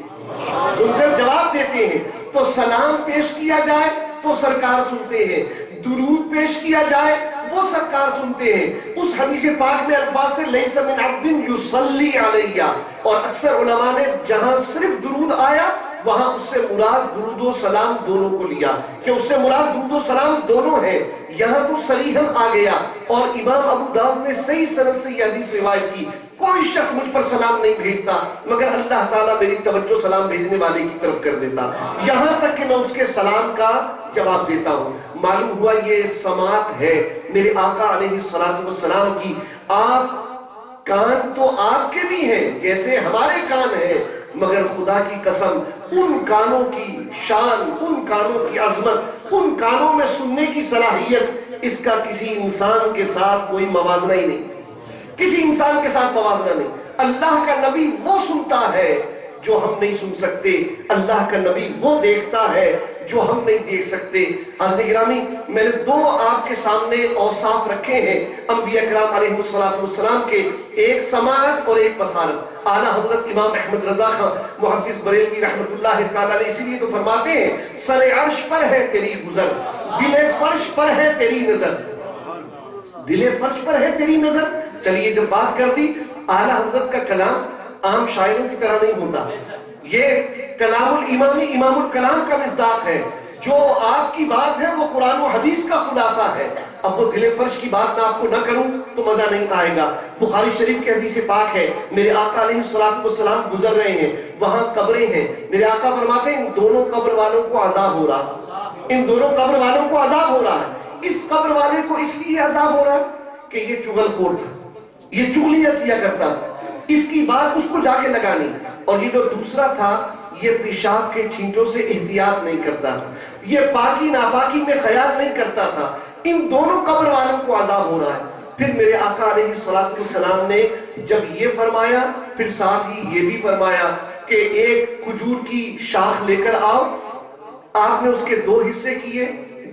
سن کر جواب دیتے ہیں. تو سلام پیش کیا جائے تو سرکار سنتے ہیں، درود پیش کیا جائے وہ سرکار سنتے ہیں۔ اس حدیث پاک میں الفاظ تھے لیس من عبد یصلی علیہ، اور اکثر علماء نے جہاں صرف درود آیا وہاں اس سے مراد درود و سلام دونوں کو لیا، کہ اس سے مراد درود و سلام دونوں ہیں۔ یہاں تو صریحاً آ گیا، اور امام ابو داؤد نے صحیح سند سے یہ حدیث روایت کی، کوئی شخص مجھ پر سلام نہیں بھیجتا مگر اللہ تعالیٰ میری توجہ سلام بھیجنے والے کی طرف کر دیتا، یہاں تک کہ میں اس کے سلام کا جواب دیتا ہوں۔ معلوم ہوا یہ سماعت ہے میرے آقا علیہ السلام کی۔ آپ کان تو آپ کے بھی ہیں جیسے ہمارے کان ہیں، مگر خدا کی قسم ان کانوں کی شان، ان کانوں کی عظمت، ان کانوں میں سننے کی صلاحیت، اس کا کسی انسان کے ساتھ کوئی موازنہ ہی نہیں، کسی انسان کے ساتھ موازنہ نہیں۔ اللہ کا نبی وہ سنتا ہے جو ہم نہیں سن سکتے، اللہ کا نبی وہ دیکھتا ہے جو ہم نہیں دیکھ سکتے۔ حضرت گرامی، میں نے دو آپ کے سامنے اوصاف رکھے ہیں انبیاء کرام علیہ السلام کے، ایک سماعت اور ایک بصارت۔ اعلیٰ حضرت امام احمد رضا خان محدث بریلوی رحمۃ اللہ تعالیٰ علیہ اسی لیے تو فرماتے ہیں سر عرش پر ہے تیری گزر، دل فرش پر ہے تیری نظر، دل فرش پر ہے تیری نظر۔ چلیے جب بات کر دی، اعلیٰ حضرت کا کلام عام شاعروں کی طرح نہیں ہوتا، یہ کلام الامامی امام الکلام کا مصداق ہے، جو آپ کی بات ہے وہ قرآن و حدیث کا خلاصہ ہے۔ اب وہ دل فرش کی بات میں آپ کو نہ کروں تو مزہ نہیں آئے گا۔ بخاری شریف کی حدیث پاک ہے، میرے آقا علیہ السلام گزر رہے ہیں، وہاں قبریں ہیں، میرے آقا فرماتے ہیں ان دونوں قبر والوں کو عذاب ہو رہا، ان دونوں قبر والوں کو عذاب ہو رہا ہے۔ اس قبر والے کو اس لیے عذاب ہو رہا ہے کہ یہ چغل خور تھا، یہ چغلیاں کیا کرتا تھا، اس کی بات اس کو جا کے لگانی، اور یہ جو دوسرا تھا یہ پیشاب کے چھینٹوں سے احتیاط نہیں کرتا تھا، یہ پاکی ناپاکی میں خیال نہیں کرتا تھا۔ ان دونوں قبر والوں کو عذاب ہو رہا ہے۔ پھر میرے آقا علیہ السلام نے جب یہ فرمایا، پھر ساتھ ہی یہ بھی فرمایا کہ ایک کھجور کی شاخ لے کر آؤ۔ آپ نے اس کے دو حصے کیے،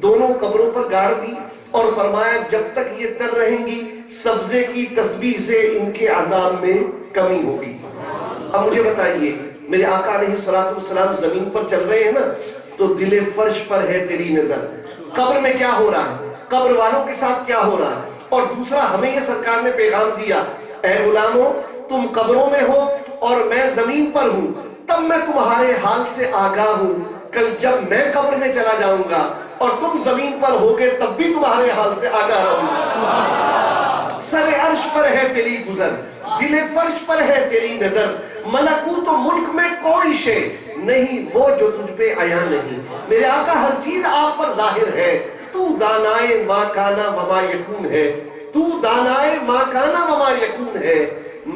دونوں قبروں پر گاڑ دی، اور فرمایا جب تک یہ تر رہیں گی سبزے کی تسبیح سے ان کے عذاب میں کمی ہوگی۔ اب مجھے بتائیے، میرے آقا علیہ السلام زمین پر چل رہے ہیں نا، تو دل فرش پر ہے تیری نظر، قبر میں کیا ہو رہا ہے، قبر والوں کے ساتھ کیا ہو رہا ہے۔ اور دوسرا ہمیں یہ سرکار نے پیغام دیا، اے غلاموں تم قبروں میں ہو اور میں زمین پر ہوں، تب میں تمہارے حال سے آگاہ ہوں، کل جب میں قبر میں چلا جاؤں گا اور تم زمین پر ہوگے تب بھی تمہارے حال سے آگاہ رہوں۔ سر عرش پر ہے تیری گزر، دل فرش پر ہے تیری نظر، ملکوت و ملک میں کوئی شے نہیں وہ جو تجھ پہ عیاں نہیں۔ میرے آقا ہر چیز آپ پر ظاہر ہے، تو دانائے ما کانا وما یکون ہے، تو دانائے ما کانا وما یکون ہے،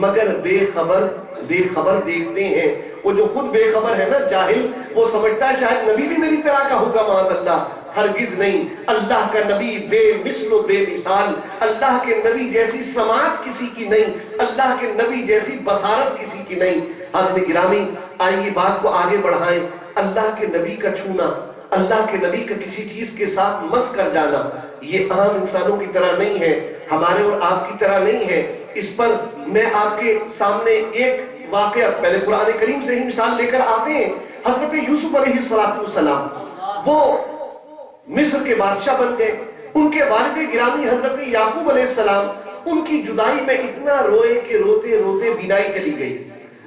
مگر بے خبر دیکھتے ہیں۔ وہ جو خود بے خبر ہے نا، جاہل، وہ سمجھتا ہے شاید نبی بھی میری طرح کا ہوگا، معاذ اللہ، ہرگز نہیں۔ اللہ کا نبی بے مثل و بے مثال، اللہ کے نبی جیسی سماعت کسی کی نہیں، اللہ کے نبی جیسی بصارت کسی کی نہیں۔ حضرت گرامی، آئیے بات کو آگے بڑھائیں۔ اللہ کے نبی کا چھونا، اللہ کے نبی کا کسی چیز کے ساتھ مس کر جانا، یہ عام انسانوں کی طرح نہیں ہے، ہمارے اور آپ کی طرح نہیں ہے۔ اس پر میں آپ کے سامنے ایک واقعہ پہلے قرآن کریم سے ہی مثال لے کر آتے ہیں۔ حضرت یوسف علیہ السلام وہ مصر کے بادشاہ بن گئے، ان کے والد گرامی حضرت یعقوب علیہ السلام ان کی جدائی میں اتنا روئے کہ روتے روتے بینائی چلی گئی۔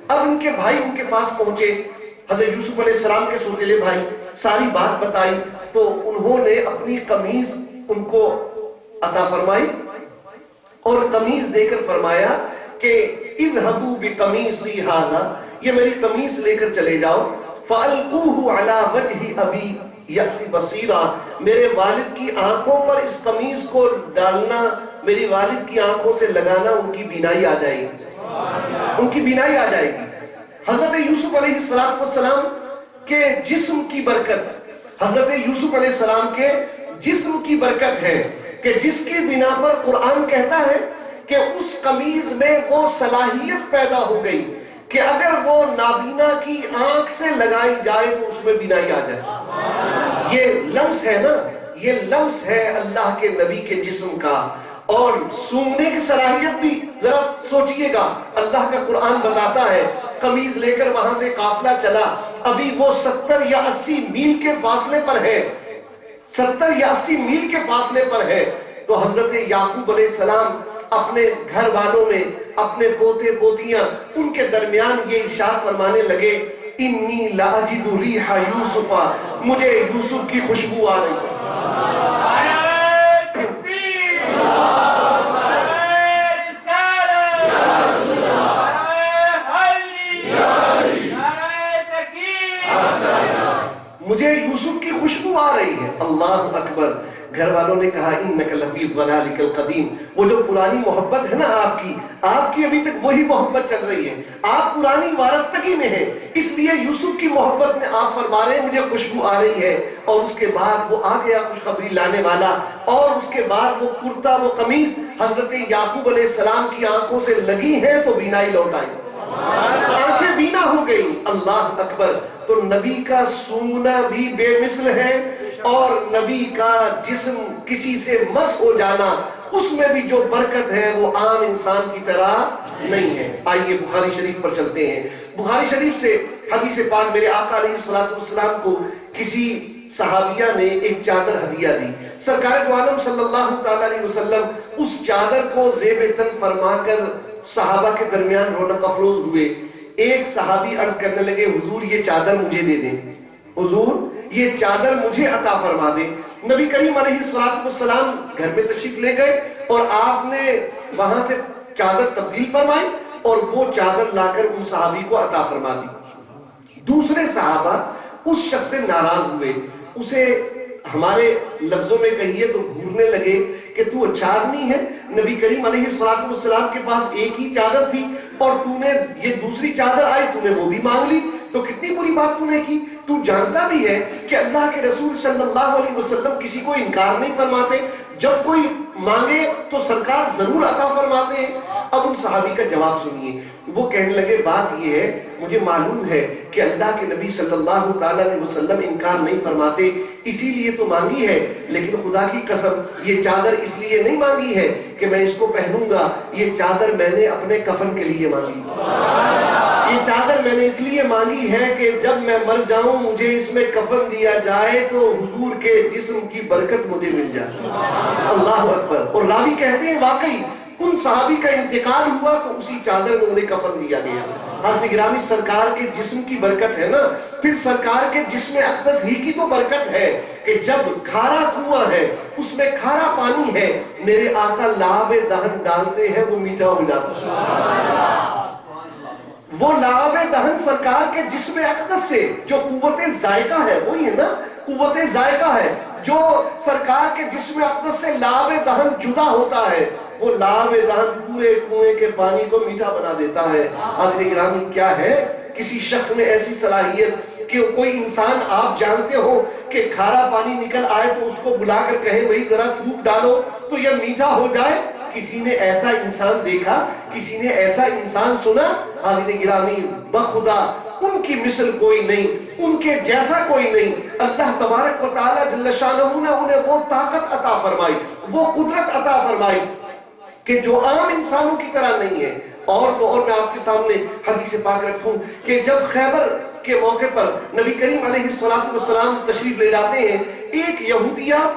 اب ان کے بھائی ان کے پاس پہنچے، حضرت یوسف علیہ السلام کے سوتیلے بھائی، ساری بات بتائی تو انہوں نے اپنی قمیض ان کو عطا فرمائی، اور قمیض دے کر فرمایا کہ اذهبوا بقمیصی ھذا، یہ میری قمیض لے کر چلے جاؤ، فَأَلْقُوهُ عَلَى وَجْهِ أَبِي يَأْتِ بَصِيرًا، میرے والد کی آنکھوں پر اس قمیض کو ڈالنا، میری والد کی آنکھوں سے لگانا، ان کی بینائی آ جائے گی، ان کی بینائی آ جائے گی۔ حضرت یوسف علیہ السلام کے جسم کی برکت، حضرت یوسف علیہ السلام کے جسم کی برکت ہے کہ جس کی بنا پر قرآن کہتا ہے کہ اس قمیض میں وہ صلاحیت پیدا ہو گئی کہ اگر وہ نابینا کی آنکھ سے لگائی جائے تو اس میں بینائی آ جائے۔ یہ لمس ہے نا، یہ لمس ہے اللہ کے نبی کے جسم کا، اور سونگنے کی صلاحیت بھی ذرا سوچئے گا. اللہ کا قرآن بتاتا ہے قمیض لے کر وہاں سے قافلہ چلا, ابھی وہ 70 یا 80 میل کے فاصلے پر ہے, 70 یا 80 میل کے فاصلے پر ہے. تو حضرت یعقوب علیہ السلام اپنے گھر والوں میں, اپنے پوتے پوتیاں, ان کے درمیان یہ ارشاد فرمانے لگے, انی لاجد ریح یوسف, مجھے یوسف کی خوشبو آ رہی ہے. مجھے یوسف کی خوشبو آ رہی ہے. اللہ اکبر. گھر والوں نے کہا انک لفی ضلالک القدیم, وہ جو پرانی محبت ہے نا آپ کی ابھی تک وہی محبت چل رہی ہے, آپ پرانی وارفتگی میں ہیں, اس لیے یوسف کی محبت میں آپ فرما رہے ہیں مجھے خوشبو آ رہی ہے. اور اس کے بعد وہ آ گیا خوشخبری لانے والا, اور اس کے بعد وہ کرتا وہ قمیض حضرت یعقوب علیہ السلام کی آنکھوں سے لگی ہیں تو بینائی لوٹ آئی, آنکھیں بینا ہو گئی. اللہ اکبر. تو نبی کا سونگنا بھی بے مثل ہے, اور نبی کا جسم کسی سے مس ہو جانا اس میں بھی جو برکت ہے وہ عام انسان کی طرح نہیں ہے. آئیے بخاری شریف پر چلتے ہیں. بخاری شریف سے حدیث پاک, میرے آقا علیہ السلام کو کسی صحابیہ نے ایک چادر ہدیہ دی. سرکار دو عالم صلی اللہ تعالی علیہ وسلم اس چادر کو زیب تن فرما کر صحابہ کے درمیان رونق افروز ہوئے. ایک صحابی عرض کرنے لگے, حضور یہ چادر مجھے دے دیں, حضور یہ چادر مجھے عطا فرما دیں. نبی کریم علیہ السلام گھر میں تشریف لے گئے اور آپ نے وہاں سے چادر تبدیل فرمائی اور وہ چادر لا کر ان صحابی کو عطا فرما دی. دوسرے صحابہ اس شخص سے ناراض ہوئے, اسے ہمارے لفظوں میں کہیے تو گھورنے لگے کہ تو اچھا آدمی ہے, نبی کریم علیہ السلام کے پاس ایک ہی چادر تھی اور تو نے یہ دوسری چادر آئی تو نے وہ بھی مانگ لی, تو کتنی بری بات تو نے کی. تو جانتا بھی ہے کہ اللہ کے رسول صلی اللہ علیہ وسلم کسی کو انکار نہیں فرماتے, جب کوئی مانگے تو سرکار ضرور عطا فرماتے ہیں. اب ان صحابی کا جواب سنیے. وہ کہنے لگے بات یہ ہے, مجھے معلوم ہے کہ اللہ کے نبی صلی اللہ تعالی علیہ وسلم انکار نہیں فرماتے, اسی لیے تو مانگی ہے, لیکن خدا کی قسم یہ چادر اس لیے نہیں مانگی ہے کہ میں اس کو پہنوں گا, یہ چادر میں نے اپنے کفن کے لیے مانگی. یہ چادر میں نے اس لیے مانگی ہے کہ جب میں مر جاؤں مجھے اس میں کفن دیا جائے تو حضور کے جسم کی برکت مجھے مل جائے. اللہ اکبر. اور راوی کہتے ہیں واقعی ان صحابی کا انتقال ہوا تو اسی چادر میں انہیں کفن دیا گیا. حضرت گرامی سرکار کے جسم کی برکت ہے نا, پھر سرکار کے جسم اقدس ہی کی تو برکت ہے کہ جب کھارا کنواں ہے اس میں کھارا پانی ہے, میرے آقا لعاب دہن ڈالتے ہیں وہ میٹھا ہو جاتا ہے. وہ لعاب دہن سرکار کے جسم اقدس سے جو قوت ذائقہ ہے, وہی ہے نا قوت ذائقہ ہے, جو سرکار کے جسم اقدس سے لعاب دہن جدا ہوتا ہے, وہ لعاب دہن پورے کنویں کے پانی کو میٹھا بنا دیتا ہے. حضرت گرامی کیا ہے کسی شخص میں ایسی صلاحیت کہ کوئی انسان آپ جانتے ہو کہ کھارا پانی نکل آئے تو اس کو بلا کر کہیں بھئی ذرا تھوک ڈالو تو یہ میٹھا ہو جائے. کسی نے ایسا انسان دیکھا, کسی نے ایسا انسان سنا؟ حضرت گرامی بخدا ان کی مثل کوئی نہیں, ان کے جیسا کوئی نہیں. اللہ تبارک و تعالی جل شانہ نے انہیں وہ طاقت عطا فرمائی, وہ قدرت عطا فرمائی کہ جو عام انسانوں کی طرح نہیں ہے. اور تو اور میں آپ کے سامنے حدیث پاک رکھوں کہ جب خیبر کے موقع پر نبی کریم علیہ السلام تشریف لے جاتے ہیں, ایک یہودیہ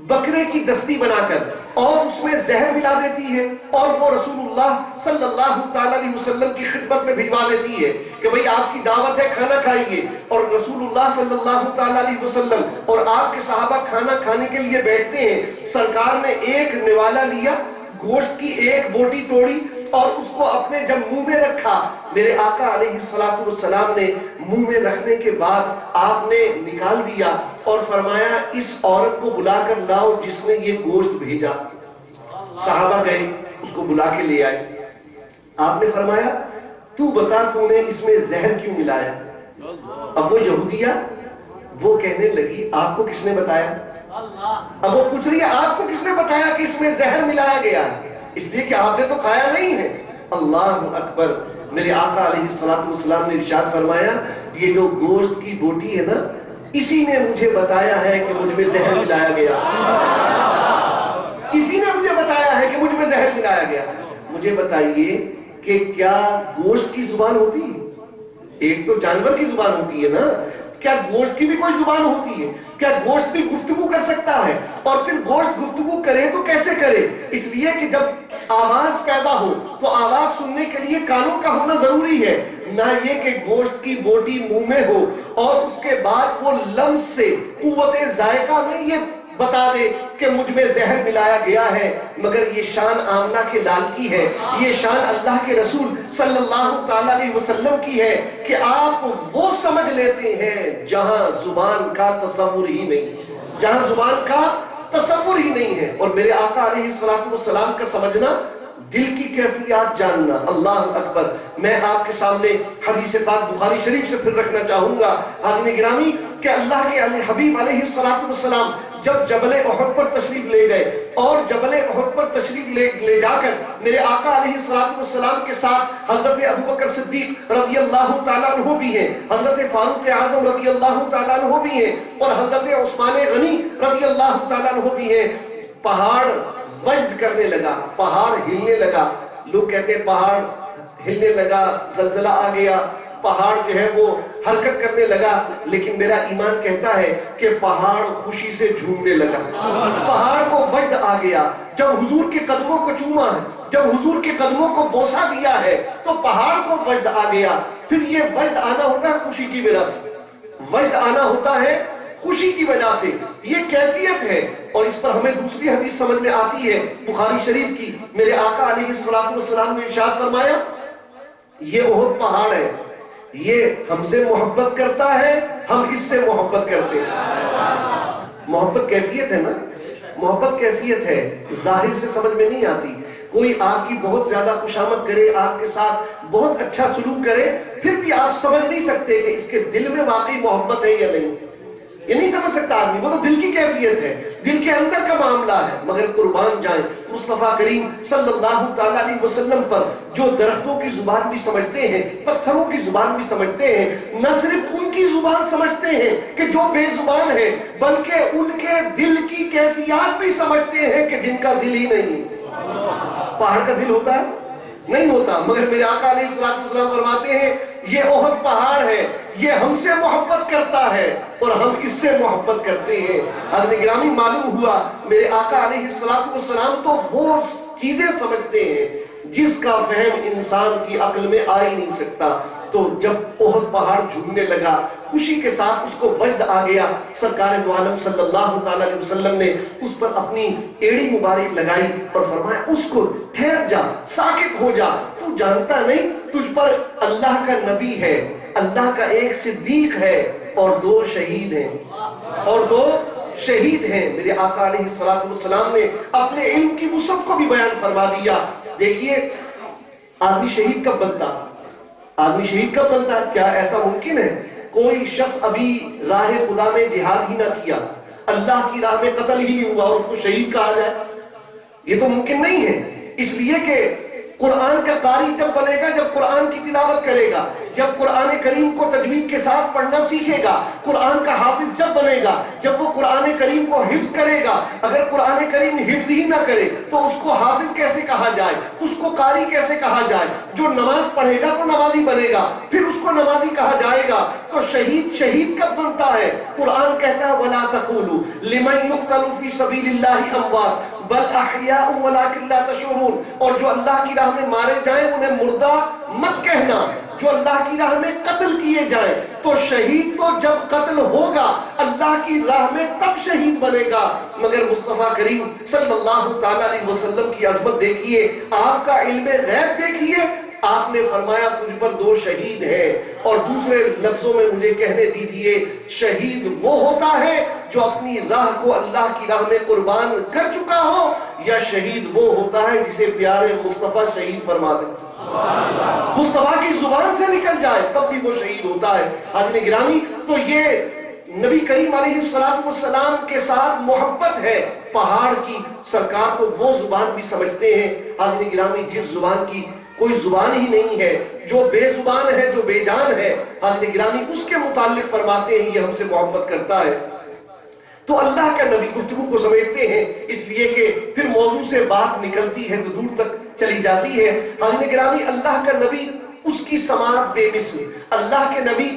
بکرے کی دستی بنا کر اور اس میں زہر ملا دیتی ہے اور وہ رسول اللہ صلی اللہ تعالی علیہ وسلم کی خدمت میں بھجوا دیتی ہے کہ بھئی آپ کی دعوت ہے کھانا کھائیے. اور رسول اللہ صلی اللہ تعالی علیہ وسلم اور آپ کے صحابہ کھانا کھانے کے لیے بیٹھتے ہیں. سرکار نے ایک نوالا لیا, گوشت کی ایک بوٹی توڑی اور اس کو اپنے جب منہ میں رکھا, میرے آقا علیہ السلام نے منہ میں رکھنے کے بعد آپ نے نکال دیا اور فرمایا اس عورت کو بلا کر لاؤ جس نے یہ گوشت بھیجا. صحابہ گئے, اس کو بلا کے لے آئے. آپ نے فرمایا تو بتا تو نے اس میں زہر کیوں ملایا؟ اب وہ یہودیہ وہ کہنے لگی آپ کو کس نے بتایا؟ اب وہ پوچھ رہی ہے آپ کو کس نے بتایا کہ اس میں زہر ملایا گیا؟ اس لیے کہ آپ نے تو کھایا نہیں ہے. اللہ اکبر. میرے آقا علیہ السلام نے ارشاد فرمایا یہ جو گوشت کی بوٹی ہے نا, اسی نے مجھے بتایا ہے کہ مجھ میں زہر ملایا گیا, اسی نے مجھے بتایا مجھ میں زہر ملایا گیا. مجھے بتائیے کہ کیا گوشت کی زبان ہوتی ہے؟ ایک تو جانور کی زبان ہوتی ہے نا, کیا گوشت کی بھی کوئی زبان ہوتی ہے؟ کیا گوشت بھی گفتگو کر سکتا ہے؟ اور پھر گوشت گفتگو کرے تو کیسے کرے؟ اس لیے کہ جب آواز پیدا ہو تو آواز سننے کے لیے کانوں کا ہونا ضروری ہے, نہ یہ کہ گوشت کی بوٹی منہ میں ہو اور اس کے بعد وہ لمس سے قوت ذائقہ میں یہ بتا دے کہ مجھ میں زہر ملایا گیا ہے. مگر یہ شان آمنہ کے لال کی ہے, یہ شان اللہ کے رسول صلی اللہ تعالیٰ علیہ وسلم کی ہے کہ آپ وہ سمجھ لیتے ہیں جہاں زبان کا تصور ہی نہیں, جہاں زبان کا تصور ہی نہیں ہے. اور میرے آقا علیہ السلام کا سمجھنا, دل کی کیفیات جاننا. اللہ اکبر. میں آپ کے سامنے حدیث پاک بخاری شریف سے پھر رکھنا چاہوں گا حاضرین گرامی کہ اللہ کے حبیب علیہ السلام جب جبل احد پر تشریف لے گئے اور جبل احد پر تشریف لے جا کر میرے آقا علیہ السلام کے ساتھ حضرت ابوبکر صدیق رضی اللہ تعالیٰ عنہ بھی ہیں, حضرت فاروق اعظم رضی اللہ تعالیٰ عنہ بھی ہیں, اور حضرت عثمان غنی رضی اللہ تعالیٰ عنہ بھی ہیں. پہاڑ وجد کرنے لگا, پہاڑ ہلنے لگا. لوگ کہتے ہیں پہاڑ ہلنے لگا, زلزلہ آ گیا, پہاڑ جو ہے وہ حرکت کرنے لگا, لیکن میرا ایمان کہتا ہے کہ پہاڑ خوشی سے جھومنے لگا. پہاڑ کو وجد آ گیا. جب حضور کے قدموں کو چوما ہے, جب حضور کے قدموں کو بوسہ دیا ہے تو پہاڑ کو وجد آ گیا. پھر یہ وجد آنا ہوتا ہے خوشی کی وجہ سے, وجد آنا ہوتا ہے خوشی کی وجہ سے, یہ کیفیت ہے. اور اس پر ہمیں دوسری حدیث سمجھ میں آتی ہے بخاری شریف کی. میرے آقا علیہ السلام نے ارشاد فرمایا, یہ احد پہاڑ ہے, یہ ہم سے محبت کرتا ہے, ہم اس سے محبت کرتے ہیں. محبت کیفیت ہے نا, محبت کیفیت ہے, ظاہر سے سمجھ میں نہیں آتی. کوئی آپ کی بہت زیادہ خوشامد کرے, آپ کے ساتھ بہت اچھا سلوک کرے, پھر بھی آپ سمجھ نہیں سکتے کہ اس کے دل میں واقعی محبت ہے یا نہیں. یہ نہیں سمجھ سکتا آدمی, وہ تو دل کی کیفیت ہے, دل کے اندر کا معاملہ ہے. مگر قربان جائیں مصطفیٰ کریم صلی اللہ تعالیٰ علیہ وسلم پر جو درختوں کی زبان بھی سمجھتے ہیں, پتھروں کی زبان بھی سمجھتے ہیں, نہ صرف ان کی زبان سمجھتے ہیں کہ جو بے زبان ہے, بلکہ ان کے دل کی کیفیات بھی سمجھتے ہیں کہ جن کا دل ہی نہیں. پہاڑ کا دل ہوتا ہے؟ نہیں ہوتا. مگر میرے آقا علیہ السلام فرماتے ہیں یہ احد پہاڑ ہے, یہ ہم سے محبت کرتا ہے اور ہم اس سے محبت کرتے ہیں. حضرت گرامی معلوم ہوا میرے آقا علیہ السلام تو وہ چیزیں سمجھتے ہیں جس کا فہم انسان کی عقل میں آ ہی نہیں سکتا. تو جب احد پہاڑ جھومنے لگا, خوشی کے ساتھ اس کو وجد آ گیا, سرکار دو عالم صلی اللہ تعالیٰ علیہ وسلم نے اس پر اپنی ایڑی مبارک لگائی اور فرمایا اس کو ٹھہر جا, ساکت ہو جا, تو جانتا نہیں تجھ پر اللہ کا نبی ہے, اللہ کا ایک صدیق ہے اور 2 شہید ہیں, اور 2 شہید ہیں. میرے آقا علیہ السلام نے اپنے علم کی وسعت کو بھی بیان فرما دیا. دیکھیے آدمی شہید کب بنتا, آدمی شہید کب بنتا ہے؟ کیا ایسا ممکن ہے کوئی شخص ابھی راہ خدا میں جہاد ہی نہ کیا, اللہ کی راہ میں قتل ہی نہیں ہوا اور اس کو شہید کہا جائے؟ یہ تو ممکن نہیں ہے. اس لیے کہ قرآن کا قاری جب بنے گا جب قرآن کی تلاوت کرے گا, جب قرآن کریم کو تجوید کے ساتھ پڑھنا سیکھے گا. قرآن کا حافظ جب بنے گا جب وہ قرآن کریم کو حفظ کرے گا. اگر قرآن کریم حفظ ہی نہ کرے تو اس کو حافظ کیسے کہا جائے, اس کو قاری کیسے کہا جائے؟ جو نماز پڑھے گا تو نمازی بنے گا, پھر اس کو نمازی کہا جائے گا. تو شہید کب بنتا ہے؟ قرآن کہتا ہے وَلَا تَقُولُوا لِمَنْ يُقْتَلُ فِي سَبِيلِ اللَّهِ أَمْوَاتٌ بل احیاء ولکن لا تشعرون. اور جو اللہ کی راہ میں مارے جائیں انہیں مردہ مت کہنا, جو اللہ کی راہ میں قتل کیے جائیں. تو شہید تو جب قتل ہوگا اللہ کی راہ میں تب شہید بنے گا. مگر مصطفیٰ کریم صلی اللہ تعالیٰ علیہ وسلم کی عظمت دیکھیے, آپ کا علم غیب دیکھیے. آپ نے فرمایا تجھ پر 2 شہید ہیں, اور دوسرے لفظوں میں مجھے کہنے دیجئے شہید وہ ہوتا ہے جو اپنی راہ کو اللہ کی راہ میں قربان کر چکا ہو, یا شہید وہ ہوتا ہے جسے پیارے مصطفیٰ شہید فرما دے, مصطفیٰ کی زبان سے نکل جائے تب بھی وہ شہید ہوتا ہے. حاضرین گرامی تو یہ نبی کریم علیہ السلام کے ساتھ محبت ہے پہاڑ کی. سرکار تو وہ زبان بھی سمجھتے ہیں حاضرین گرامی جس زبان کی کوئی زبان ہی نہیں ہے, جو بے زبان ہے, جو بے جان ہے. حاضرین گرامی اس کے متعلق فرماتے ہیں یہ ہم سے محبت کرتا ہے. تو اللہ کا نبی گفتگو کو سمیٹتے ہیں، اس لیے کہ پھر موضوع سے بات نکلتی ہے تو دور تک چلی جاتی ہے۔ حاضرین گرامی، اللہ کا نبی، اس کی سماعت بے مثل، اللہ کے نبی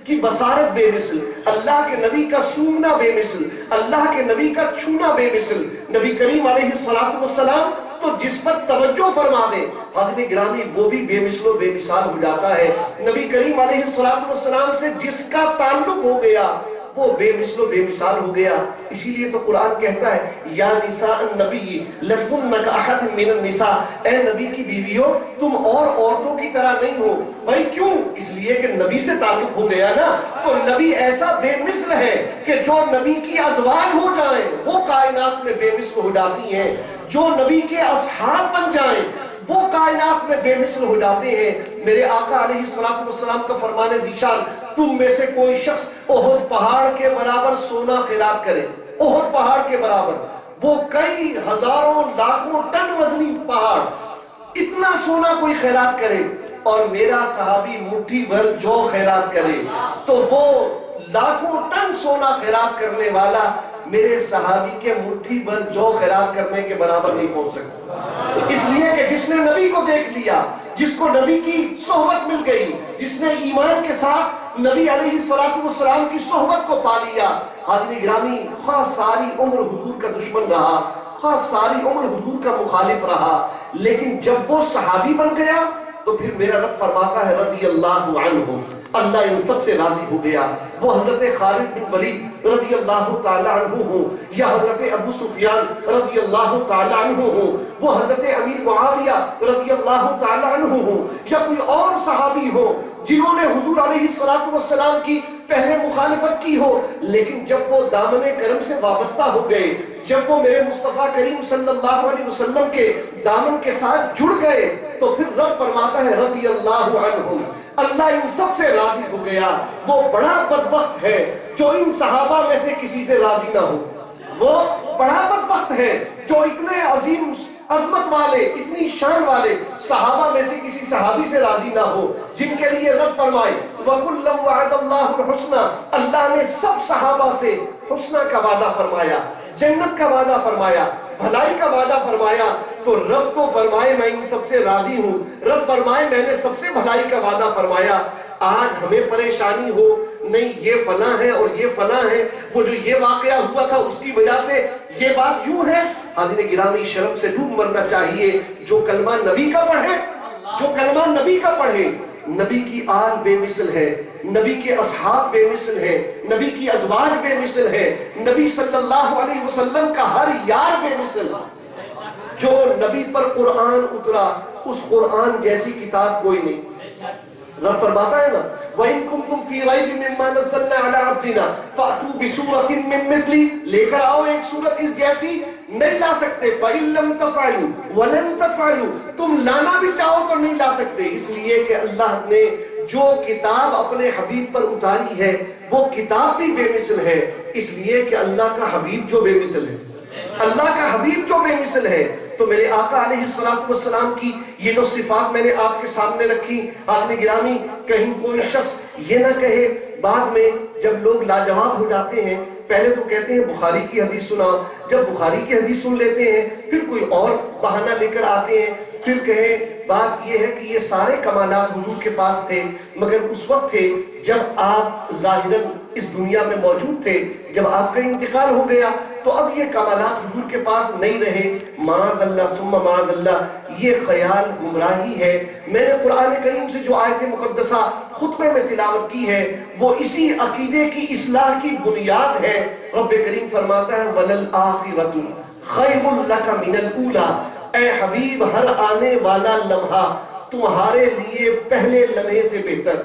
کی بصارت بے مثل، اللہ کے نبی کا سونگنا بے مثل، اللہ کے نبی کا چھونا بے مثل۔ نبی کریم علیہ السلام تو جس پر توجہ فرما دیں حاضرین گرامی وہ بھی بے مثل و بے مثال ہو جاتا ہے۔ نبی کریم علیہ السلام سے جس کا تعلق ہو گیا وہ بے مثل و بے مثال ہو گیا۔ اسی لیے تو قرآن کہتا ہے یا نساء النبی لستن کاحد من النساء، اے نبی کی بیویوں تم اور عورتوں کی طرح نہیں ہو۔ بھائی کیوں؟ اس لیے کہ نبی سے تعلق ہو گیا نا، تو نبی ایسا بے مثل ہے کہ جو نبی کی ازواج ہو جائیں وہ کائنات میں بے مثل ہو جاتی ہیں، جو نبی کے اصحاب بن جائیں وہ کائنات میں بے مثل ہو جاتے ہیں۔ میرے آقا علیہ السلام کا فرمان ذیشان، تم میں سے کوئی شخص احد پہاڑ کے برابر سونا خیرات کرے، احد پہاڑ کے برابر، وہ کئی ہزاروں لاکھوں ٹن وزنی پہاڑ، اتنا سونا کوئی خیرات کرے اور میرا صحابی مٹھی بھر جو خیرات کرے تو وہ لاکھوں ٹن سونا خیرات کرنے والا میرے صحابی کے مٹھی بھر جو خیرات کرنے کے برابر نہیں پہنچ سکتا۔ اس لیے کہ جس نے نبی کو دیکھ لیا، جس کو نبی کی صحبت مل گئی، جس نے ایمان کے ساتھ نبی علیہ السلام کی صحبت کو پا لیا، حاضرین گرامی خواہ ساری عمر حضور کا دشمن رہا، خواہ ساری عمر حضور کا مخالف رہا، لیکن جب وہ صحابی بن گیا تو پھر میرا رب فرماتا ہے رضی اللہ عنہ، اللہ ان سب سے راضی ہو گیا۔ وہ حضرت خالد بن ولید رضی اللہ تعالی عنہ ہو، یا حضرت ابو سفیان رضی اللہ تعالی عنہ ہو، وہ حضرت امیر معاویہ رضی اللہ تعالی عنہ ہو، یا کوئی اور صحابی ہو جنہوں نے حضور علیہ السلام کی پہلے مخالفت کی ہو، لیکن جب وہ دامن کرم سے وابستہ ہو گئے، جب وہ میرے مصطفیٰ کریم صلی اللہ علیہ وسلم کے دامن کے ساتھ جڑ گئے تو پھر رب فرماتا ہے رضی اللہ عنہم، اللہ ان سب سے راضی ہو گیا۔ وہ بڑا بدبخت ہے جو ان صحابہ میں سے کسی سے راضی نہ ہو، وہ بڑا بدبخت ہے جو اتنے عظیم عظمت والے، اتنی شان والے صحابہ میں سے کسی صحابی سے راضی نہ ہو جن کے لیے رب فرمائے وَكُلًّا وَعَدَ اللَّهُ الْحُسْنَى، اللہ نے سب صحابہ سے حسنہ کا وعدہ فرمایا، جنت کا وعدہ فرمایا، بھلائی کا وعدہ فرمایا۔ تو رب تو فرمائے میں ان سب سے راضی ہوں، رب فرمائے میں نے سب سے بھلائی کا وعدہ فرمایا۔ آج ہمیں پریشانی ہو نہیں یہ فلاں ہے اور یہ فلاں ہے، وہ جو یہ واقعہ ہوا تھا اس کی وجہ سے یہ بات یوں ہے، حاضرین گرامی شرم سے ڈوب مرنا چاہیے۔ جو کلمہ نبی کا پڑھے، جو کلمہ نبی کا پڑھے، نبی کی آل بے مثل ہے، نبی کے اصحاب بے مثل ہے، نبی کی ازواج بے مثل ہے، نبی صلی اللہ علیہ وسلم کا ہر یار بے مثل۔ جو نبی پر قرآن اترا اس قرآن جیسی کتاب کوئی نہیں۔ رب فرماتا ہے نا وَإِن كُنتُمْ فِي رَيْبٍ مِّمَّا نَزَّلْنَا عَلَىٰ عَبْدِنَا فَأْتُوا بِسُورَةٍ مِّن مِّثْلِهِ، لے کر آؤ ایک سورت اس جیسی، نہیں لا سکتے۔ فَإِن لَّمْ تَفْعَلُوا وَلَن تَفْعَلُوا، تم لانا بھی چاہو تو نہیں لا سکتے، اس لیے کہ اللہ نے جو کتاب اپنے حبیب پر اتاری ہے وہ کتاب بھی بے مثل ہے، اس لیے کہ اللہ کا حبیب جو بے مثل ہے، اللہ کا حبیب جو بے مثل ہے۔ تو میرے آقا علیہ السلام کی یہ جو صفات میں نے آپ کے سامنے رکھی، حاضرین گرامی کہیں کوئی شخص یہ نہ کہے بعد میں جب لوگ لاجواب ہو جاتے ہیں، پہلے تو کہتے ہیں بخاری کی حدیث سنا، جب بخاری کی حدیث سن لیتے ہیں پھر کوئی اور بہانہ لے کر آتے ہیں، پھر کہیں بات یہ ہے کہ یہ سارے کمالات حضور کے پاس تھے مگر اس وقت تھے جب آپ ظاہراً اس دنیا میں موجود تھے، جب آپ کا انتقال ہو گیا تو اب یہ کمالات حضور کے پاس نہیں رہے۔ معاذ اللہ ثم معاذ اللہ، یہ خیال گمراہی ہے۔ میں نے قرآن کریم سے جو آیت مقدسہ خطبے میں تلاوت کی ہے وہ اسی عقیدے کی اصلاح کی بنیاد ہے۔ رب کریم فرماتا ہے وَلَلْآخِرَةُ خَيْرٌ لَكَ مِنَ الْأُولَى، اے حبیب ہر آنے والا لمحہ تمہارے لیے پہلے لمحے سے بہتر،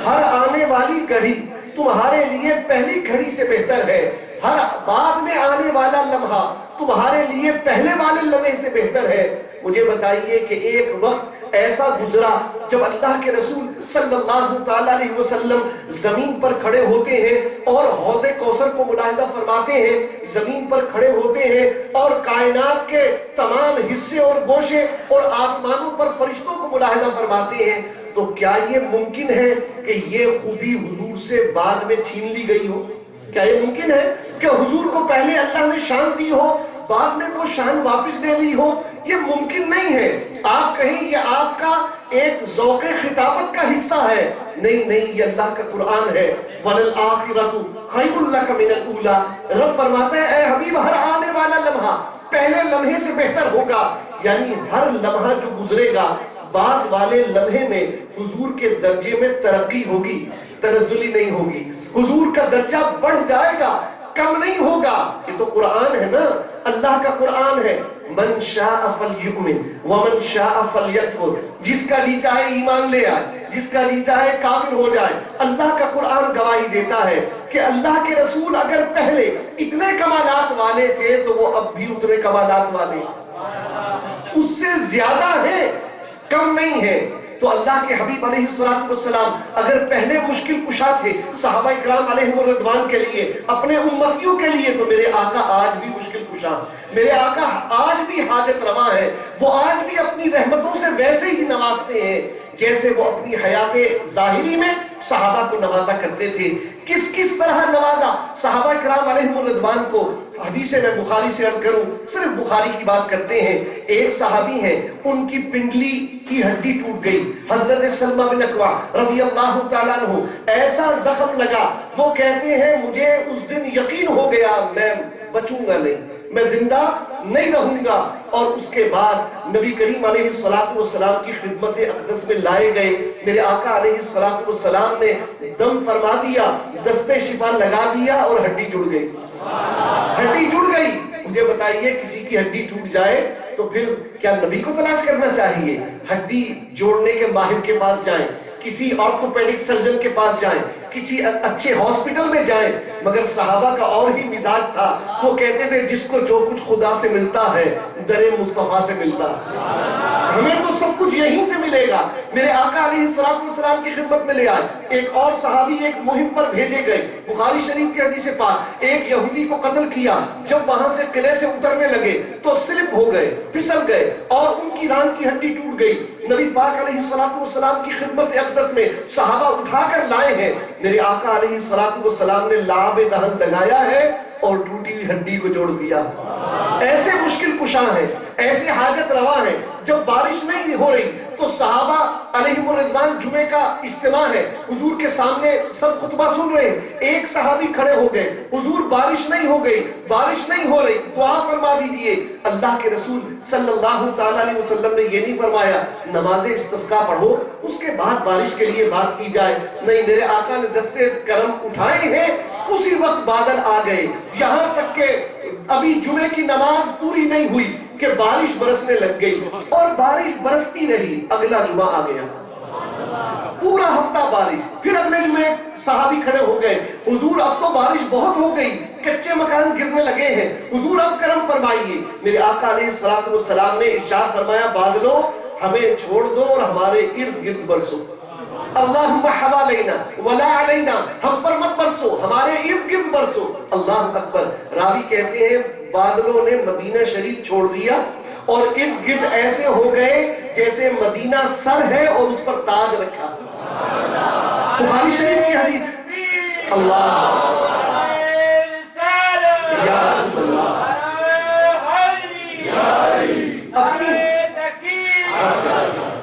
ہر آنے والی گھڑی تمہارے لیے پہلی گھڑی سے بہتر ہے، ہر بعد میں آنے والا لمحہ تمہارے لیے پہلے والے لمحے سے بہتر ہے۔ مجھے بتائیے کہ ایک وقت ایسا گزرا جب اللہ کے رسول صلی اللہ تعالیٰ علیہ وسلم زمین پر کھڑے ہوتے ہیں اور حوض کوثر کو ملاحظہ فرماتے ہیں، زمین پر کھڑے ہوتے ہیں اور کائنات کے تمام حصے اور گوشے اور آسمانوں پر فرشتوں کو ملاحظہ فرماتے ہیں، تو کیا یہ ممکن ہے کہ یہ خوبی حضور سے بعد میں چھین لی گئی ہو؟ کیا یہ ممکن ہے کہ حضور کو پہلے اللہ نے شان دی ہو بعد میں وہ شان واپس لے لی ہو؟ یہ ممکن نہیں ہے. آپ کہیں یہ آپ کا ایک ذوق خطابت کا حصہ ہے، نہیں نہیں، یہ اللہ کا قرآن ہے. وَلَلْآخِرَةُ خَيْرٌ لَكَ مِنَ الْأُولَىٰ. رب فرماتا ہے اے حبیب ہر آنے والا لمحہ پہلے لمحے سے بہتر ہوگا. یعنی ہر لمحہ جو گزرے گا بعد والے لمحے میں حضور کے درجے میں ترقی ہوگی، تنزلی نہیں ہوگی. حضور کا درجہ بڑھ جائے گا، کم نہیں ہوگا. یہ تو قرآن ہے نا، اللہ کا قرآن ہے. من شاء فلیؤمن ومن شاء فلیکفر. جس کا جی چاہے ایمان لے آئے، جس کا جی چاہے کافر ہو جائے. اللہ کا قرآن گواہی دیتا ہے کہ اللہ کے رسول اگر پہلے اتنے کمالات والے تھے تو وہ اب بھی اتنے کمالات والے، اس سے زیادہ ہیں، کم نہیں ہے. تو اللہ کے حبیب علیہ السلام اگر پہلے مشکل کشا تھے صحابہ اکرام علیہم الرضوان کے لیے، اپنے امتیوں کے لیے، تو میرے آقا آج بھی مشکل کشا، میرے آقا آج بھی حاجت روا ہے. وہ آج بھی اپنی رحمتوں سے ویسے ہی نوازتے ہیں جیسے وہ اپنی حیات ظاہری میں صحابہ کو نوازا کرتے تھے. کس طرح نوازا صحابہ کرام علیہم الرضوان کو؟ حدیث میں بخاری سے عرض کروں، صرف بخاری کی بات کرتے ہیں. ایک صحابی ہیں، ان کی پنڈلی کی ہڈی ٹوٹ گئی. حضرت سلمہ بن اکوع رضی اللہ تعالیٰ عنہ ایسا زخم لگا، وہ کہتے ہیں مجھے اس دن یقین ہو گیا میں بچوں گا نہیں، میں زندہ نہیں رہوں گا. اور اس کے بعد نبی کریم علیہ السلام کی خدمت اقدس میں لائے گئے. میرے آقا علیہ السلام نے دم فرما دیا، دستے شفا لگا دیا اور ہڈی جڑ گئی. ہڈی جڑ گئی. مجھے بتائیے کسی کی ہڈی ٹوٹ جائے تو پھر کیا نبی کو تلاش کرنا چاہیے؟ ہڈی جوڑنے کے ماہر کے پاس جائیں، کسی آرتھوپیڈک سرجن کے پاس جائیں، کسی اچھے ہاسپٹل میں جائیں. مگر صحابہ کا اور ہی مزاج تھا. وہ کہتے تھے جس کو جو کچھ خدا سے ملتا ہے در مصطفیٰ سے ملتا ہے. ہمیں تو سب کچھ یہیں سے ملے گا. میرے آقا علیہ السلام کی خدمت میں لے آئے. ایک اور صحابی ایک مہم پر بھیجے گئے. بخاری شریف کی حدیث پاک، ایک یہودی کو قتل کیا. جب وہاں سے قلعے سے اترنے لگے تو سلپ ہو گئے، پھسل گئے اور ان کی ران کی ہڈی ٹوٹ گئی. نبی پاک علیہ السلام کی خدمت اقدس میں صحابہ اٹھا کر لائے ہیں. میرے آقا علیہ السلام نے لعاب دہن لگایا ہے اور ٹوٹی ہوئی ہڈی کو جوڑ دیا. ایسے مشکل کشا ہیں، ایسے حاجت روا ہیں. جب بارش نہیں ہو رہی تو صحابہ علیہم الرضوان جمعے کا اجتماع ہے، حضور کے سامنے سب خطبہ سن رہے ہیں. ایک صحابی کھڑے ہو گئے، حضور بارش نہیں ہو گئی، بارش نہیں ہو رہی، دعا فرما دیجئے. اللہ کے رسول صلی اللہ تعالیٰ علیہ وسلم نے یہ نہیں فرمایا نماز استسقاء پڑھو اس کے بعد بارش کے لیے بات کی جائے. نہیں، میرے آقا نے دستے کرم اٹھائے ہیں، اسی وقت بادل آ گئے. یہاں تک کہ ابھی جمعے کی نماز پوری نہیں ہوئی کہ بارش برسنے لگ گئی. اور بارش برستی رہی، اگلا جمعہ آ گیا، پورا ہفتہ بارش. پھر اگلے جمعے صحابی کھڑے ہو گئے، حضور اب تو بارش بہت ہو گئی، کچے مکان گرنے لگے ہیں، حضور اب کرم فرمائیے. میرے آقا علیہ السلام نے ارشاد فرمایا بادلوں ہمیں چھوڑ دو اور ہمارے ارد گرد برسو. اللہم حوالینا ولا علینا، ہم پر مت برسو، ہمارے ارد گرد برسو. اللہ اکبر. راوی کہتے ہیں بادلوں نے مدینہ شریف چھوڑ دیا اور ارد گرد ایسے ہو گئے جیسے مدینہ سر ہے اور اس پر تاج رکھا. بخاری شریف کی حدیث. اللہ یا رسول اللہ. اپنی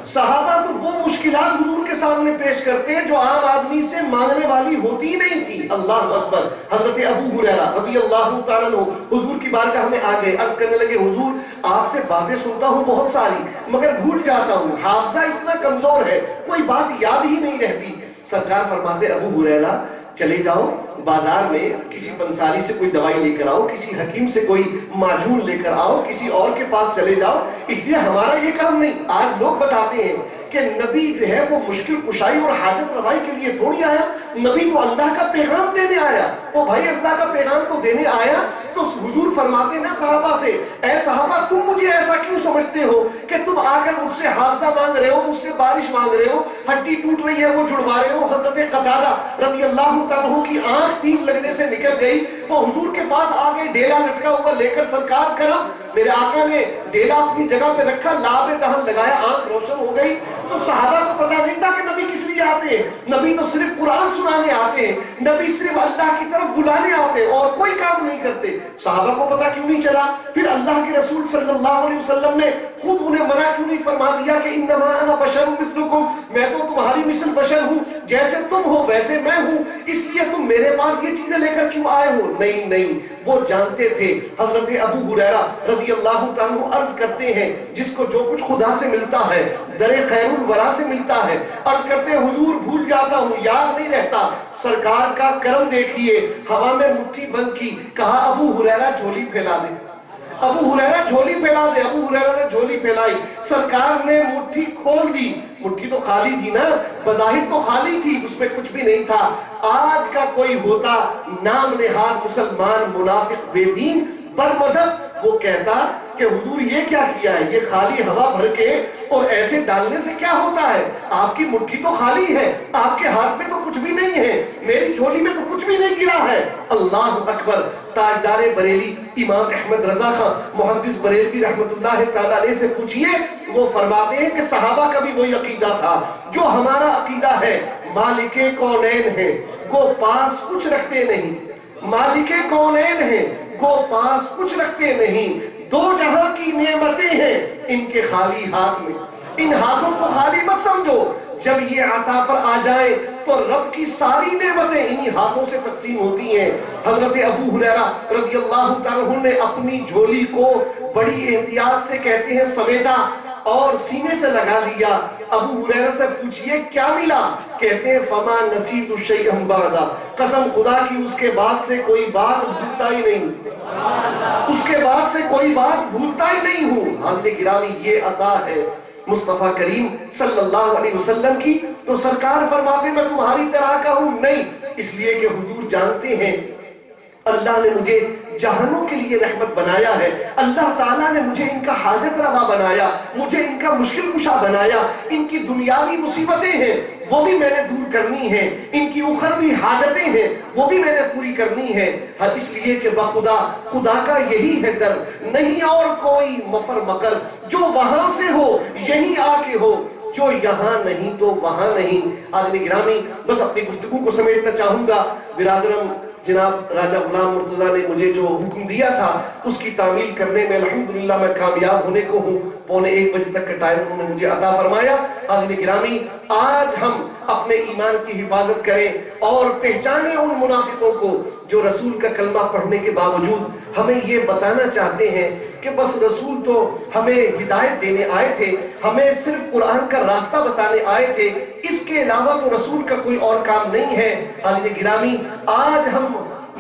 صحابہ تو وہ مشکلات حضور کے سامنے پیش کرتے ہیں جو عام آدمی سے مانگنے والی ہوتی نہیں تھی. اللہ اکبر. حضرت ابو ہریرہ رضی اللہ تعالیٰ عنہ حضور کی بارگاہ میں آگئے، عرض کرنے لگے حضور آپ سے باتیں سنتا ہوں بہت ساری مگر بھول جاتا ہوں، حافظہ اتنا کمزور ہے، کوئی بات یاد ہی نہیں رہتی. سرکار فرماتے ابو ہریرہ چلے جاؤ بازار میں کسی پنساری سے کوئی دوائی لے کر آؤ، کسی حکیم سے کوئی معجون لے کر آؤ، کسی اور کے پاس چلے جاؤ. اس لیے ہمارا یہ کام نہیں. آج لوگ بتاتے ہیں کہ نبی جو ہے وہ مشکل کشائی اور حاجت روائی کے لیے تھوڑی آیا، نبی تو اللہ کا پیغام دینے آیا. وہ بھائی اللہ کا پیغام تو دینے آیا. تو حضور فرماتے نا صحابہ سے، اے صحابہ تم مجھے ایسا کیوں سمجھتے ہو کہ تم آ کر مجھ سے حافظہ مانگ رہے ہو، مجھ سے بارش مانگ رہے ہو، ہڈی ٹوٹ رہی ہے وہ جڑوا رہے ہو. حضرت قتادہ رضی اللہ تعالیٰ کی آنکھ تیر لگنے سے نکل گئی، وہ حضور کے پاس آگے ڈیلا لٹکا ہوا لے کر سرکار کرم میرے آقا نے ڈیلا اپنی جگہ پہ رکھا، لاب دہن لگایا، آنکھ روشن ہو گئی. تو صحابہ کو پتہ نہیں تھا کہ نبی کس لیے آتے ہیں. نبی تو صرف قرآن سنانے آتے ہیں، نبی صرف اللہ کی طرف بلانے آتے ہیں اور کوئی کام نہیں کرتے. صحابہ کو پتہ کیوں نہیں چلا؟ پھر اللہ کے رسول صلی اللہ علیہ وسلم نے خود انہیں منع کیوں نہیں فرما دیا کہ انما انا بشر مثلکم، میں تو تمہاری مثل بشر ہوں، جیسے تم ہو ویسے میں ہوں، اس لیے تم میرے پاس یہ چیزیں لے کر کیوں آئے ہو؟ نہیں، وہ جانتے تھے. حضرت ابو ہریرہ رضی اللہ تعالیٰ عرض کرتے ہیں، جس کو جو کچھ خدا سے ملتا ہے در خیر الورا سے ملتا ہے، عرض کرتے ہیں حضور بھول جاتا ہوں، یاد نہیں رہتا. سرکار کا کرم دیکھیے، ہوا میں مٹھی بند کی، کہا ابو ہریرہ جھولی پھیلا دے. ابو ہریرہ جھولی پھیلا دے. ابو ہریرہ نے جھولی پھیلائی، سرکار نے مٹھی کھول دی. مٹھی تو خالی تھی نا، بظاہر تو خالی تھی، اس میں کچھ بھی نہیں تھا. آج کا کوئی ہوتا نام نہاد مسلمان، منافق، بے دین، بد مذہب، وہ کہتا کہ حضور یہ کیا کیا ہے؟ یہ خالی ہوا بھر کے اور ایسے ڈالنے سے کیا ہوتا ہے؟ آپ کی مٹھی تو خالی ہے، آپ کے ہاتھ میں تو کچھ بھی نہیں ہے، میری جھولی میں تو کچھ بھی نہیں گرا ہے. اللہ اکبر. تاجدار بریلی امام احمد رضا خان محدث بریلوی رحمت اللہ تعالیٰ علیہ سے پوچھئے، وہ فرماتے ہیں کہ صحابہ کا بھی وہی عقیدہ تھا جو ہمارا عقیدہ ہے. مالک کونین ہیں، گو پاس کچھ رکھتے نہیں. مالک کونین ہیں، گو پاس کچھ رکھتے نہیں. دو جہاں کی نعمتیں ہیں ان کے خالی ہاتھ میں. ان ہاتھوں کو خالی مت سمجھو، جب یہ عطا پر آ جائیں تو رب کی ساری نعمتیں انہی ہاتھوں سے تقسیم ہوتی ہیں. حضرت ابو ہریرہ رضی اللہ تعالیٰ عنہ نے اپنی جھولی کو بڑی احتیاط سے کہتے ہیں سمیٹا اور سینے سے لگا لیا. ابو ہریرہ سے پوچھئے کیا ملا؟ کہتے ہیں فما نسیت شیئا بعدا، قسم خدا کی اس کے بعد سے کوئی بات بھولتا ہی نہیں، اس کے بعد سے کوئی بات بھولتا ہی نہیں ہوں. حضرت گرامی یہ عطا ہے مصطفیٰ کریم صلی اللہ علیہ وسلم کی. تو سرکار فرماتے میں تمہاری طرح کا ہوں نہیں، اس لیے کہ حضور جانتے ہیں اللہ نے مجھے جہانوں کے لیے رحمت بنایا ہے، اللہ تعالیٰ نے مجھے ان کا حاجت روا بنایا، مجھے ان کا مشکل کشا بنایا. ان کی دنیاوی مصیبتیں ہیں وہ بھی میں نے دور کرنی ہیں، ان کی اخروی حاجتیں ہیں وہ بھی میں نے پوری کرنی ہیں. اس لیے کہ بخدا خدا کا یہی ہے در، نہیں اور کوئی مفر مکر، جو وہاں سے ہو یہی آ کے ہو، جو یہاں نہیں تو وہاں نہیں. آدمی گرامی بس اپنی گفتگو کو سمیٹنا چاہوں گا. برادرم جناب راجہ غلام مرتضیٰ نے مجھے جو حکم دیا تھا اس کی تعمیل کرنے میں الحمدللہ میں کامیاب ہونے کو ہوں. 1:15 بجے تک کا ٹائم انہوں نے مجھے عطا فرمایا. حاضرین گرامی آج ہم اپنے ایمان کی حفاظت کریں اور پہچانیں ان منافقوں کو جو رسول کا کلمہ پڑھنے کے باوجود ہمیں یہ بتانا چاہتے ہیں کہ بس رسول تو ہمیں ہدایت دینے آئے تھے، ہمیں صرف قرآن کا راستہ بتانے آئے تھے، اس کے علاوہ تو رسول کا کوئی اور کام نہیں ہے. حاضرین گرامی آج ہم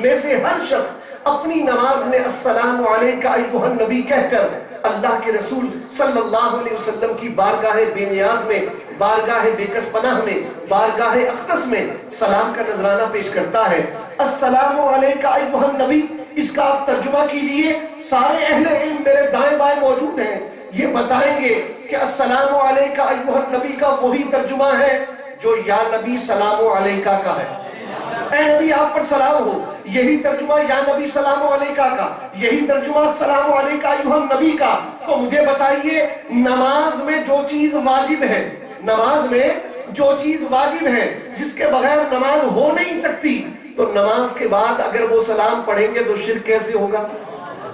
میں سے ہر شخص اپنی نماز میں السلام علیکہ ایھا النبی کہہ کر اللہ کے رسول صلی اللہ علیہ وسلم کی بارگاہ بے نیاز میں، بارگاہ بے کس پناہ میں، بارگاہ اقدس میں سلام کا نذرانہ پیش کرتا ہے. السلام علیکہ ایھا النبی، اس کا آپ ترجمہ کیجئے. سارے اہل علم میرے دائیں بائیں موجود ہیں، یہ بتائیں گے کہ السلام علیکہ ایھا النبی کا وہی ترجمہ ہے جو یا نبی سلام علیکہ کا ہے. اے نبی آپ پر سلام ہو، یہی ترجمہ یا نبی سلام علیکہ کا، یہی ترجمہ السلام علیکہ ایھا النبی کا. تو مجھے بتائیے نماز میں جو چیز واجب ہے، نماز میں جو چیز واجب ہے جس کے بغیر نماز ہو نہیں سکتی، تو نماز کے بعد اگر وہ سلام پڑھیں گے تو شرک کیسے ہوگا؟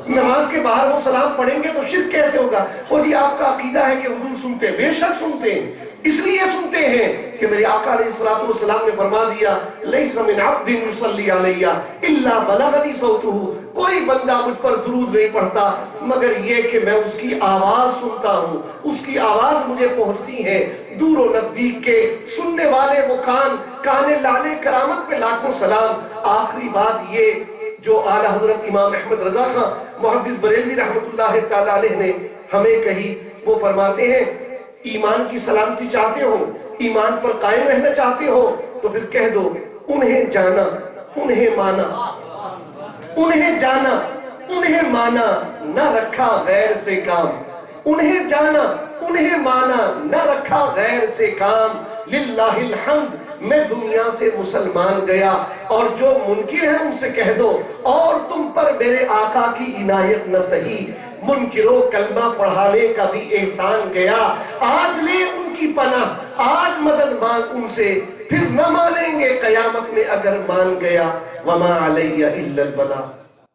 نماز کے باہر وہ سلام پڑھیں گے تو شرک کیسے ہوگا؟ وہ جی آپ کا عقیدہ ہے کہ حضور سنتے ہیں، بے شک سنتے ہیں، اس لیے سنتے ہیں کہ میرے آقا علیہ السلام نے فرما دیا لیس من عبد یصلی علیہ الا بلغنی صوتہ، کوئی بندہ مجھ پر درود نہیں پڑھتا مگر یہ کہ میں اس کی آواز سنتا ہوں، اس کی آواز مجھے پہنچتی ہے. دور و نزدیک کے سننے والے وہ کان لالے کرامت پہ لاکھوں سلام. آخری بات یہ جو اعلیٰ حضرت امام احمد رضا خان محدث بریلوی رحمت اللہ تعالیٰ علیہ نے ہمیں کہی، وہ فرماتے ہیں ایمان کی سلامتی چاہتے ہو، ایمان پر قائم رہنا چاہتے ہو تو پھر کہہ دو انہیں جانا، انہیں مانا، انہیں جانا، انہیں مانا، نہ رکھا غیر سے کام. انہیں جانا، انہیں مانا، نہ رکھا غیر سے کام، للہ الحمد میں دنیا سے مسلمان گیا۔ اور جو منکر ہیں ان سے کہہ دو اور تم پر میرے آقا کی عنایت نہ سہی، منکروں کلمہ پڑھانے کا بھی احسان گیا، آج لے ان کی پناہ، آج مدد مانگ ان سے، پھر نہ مانیں گے قیامت میں اگر مان گیا، وما علیہ الا البلاغ۔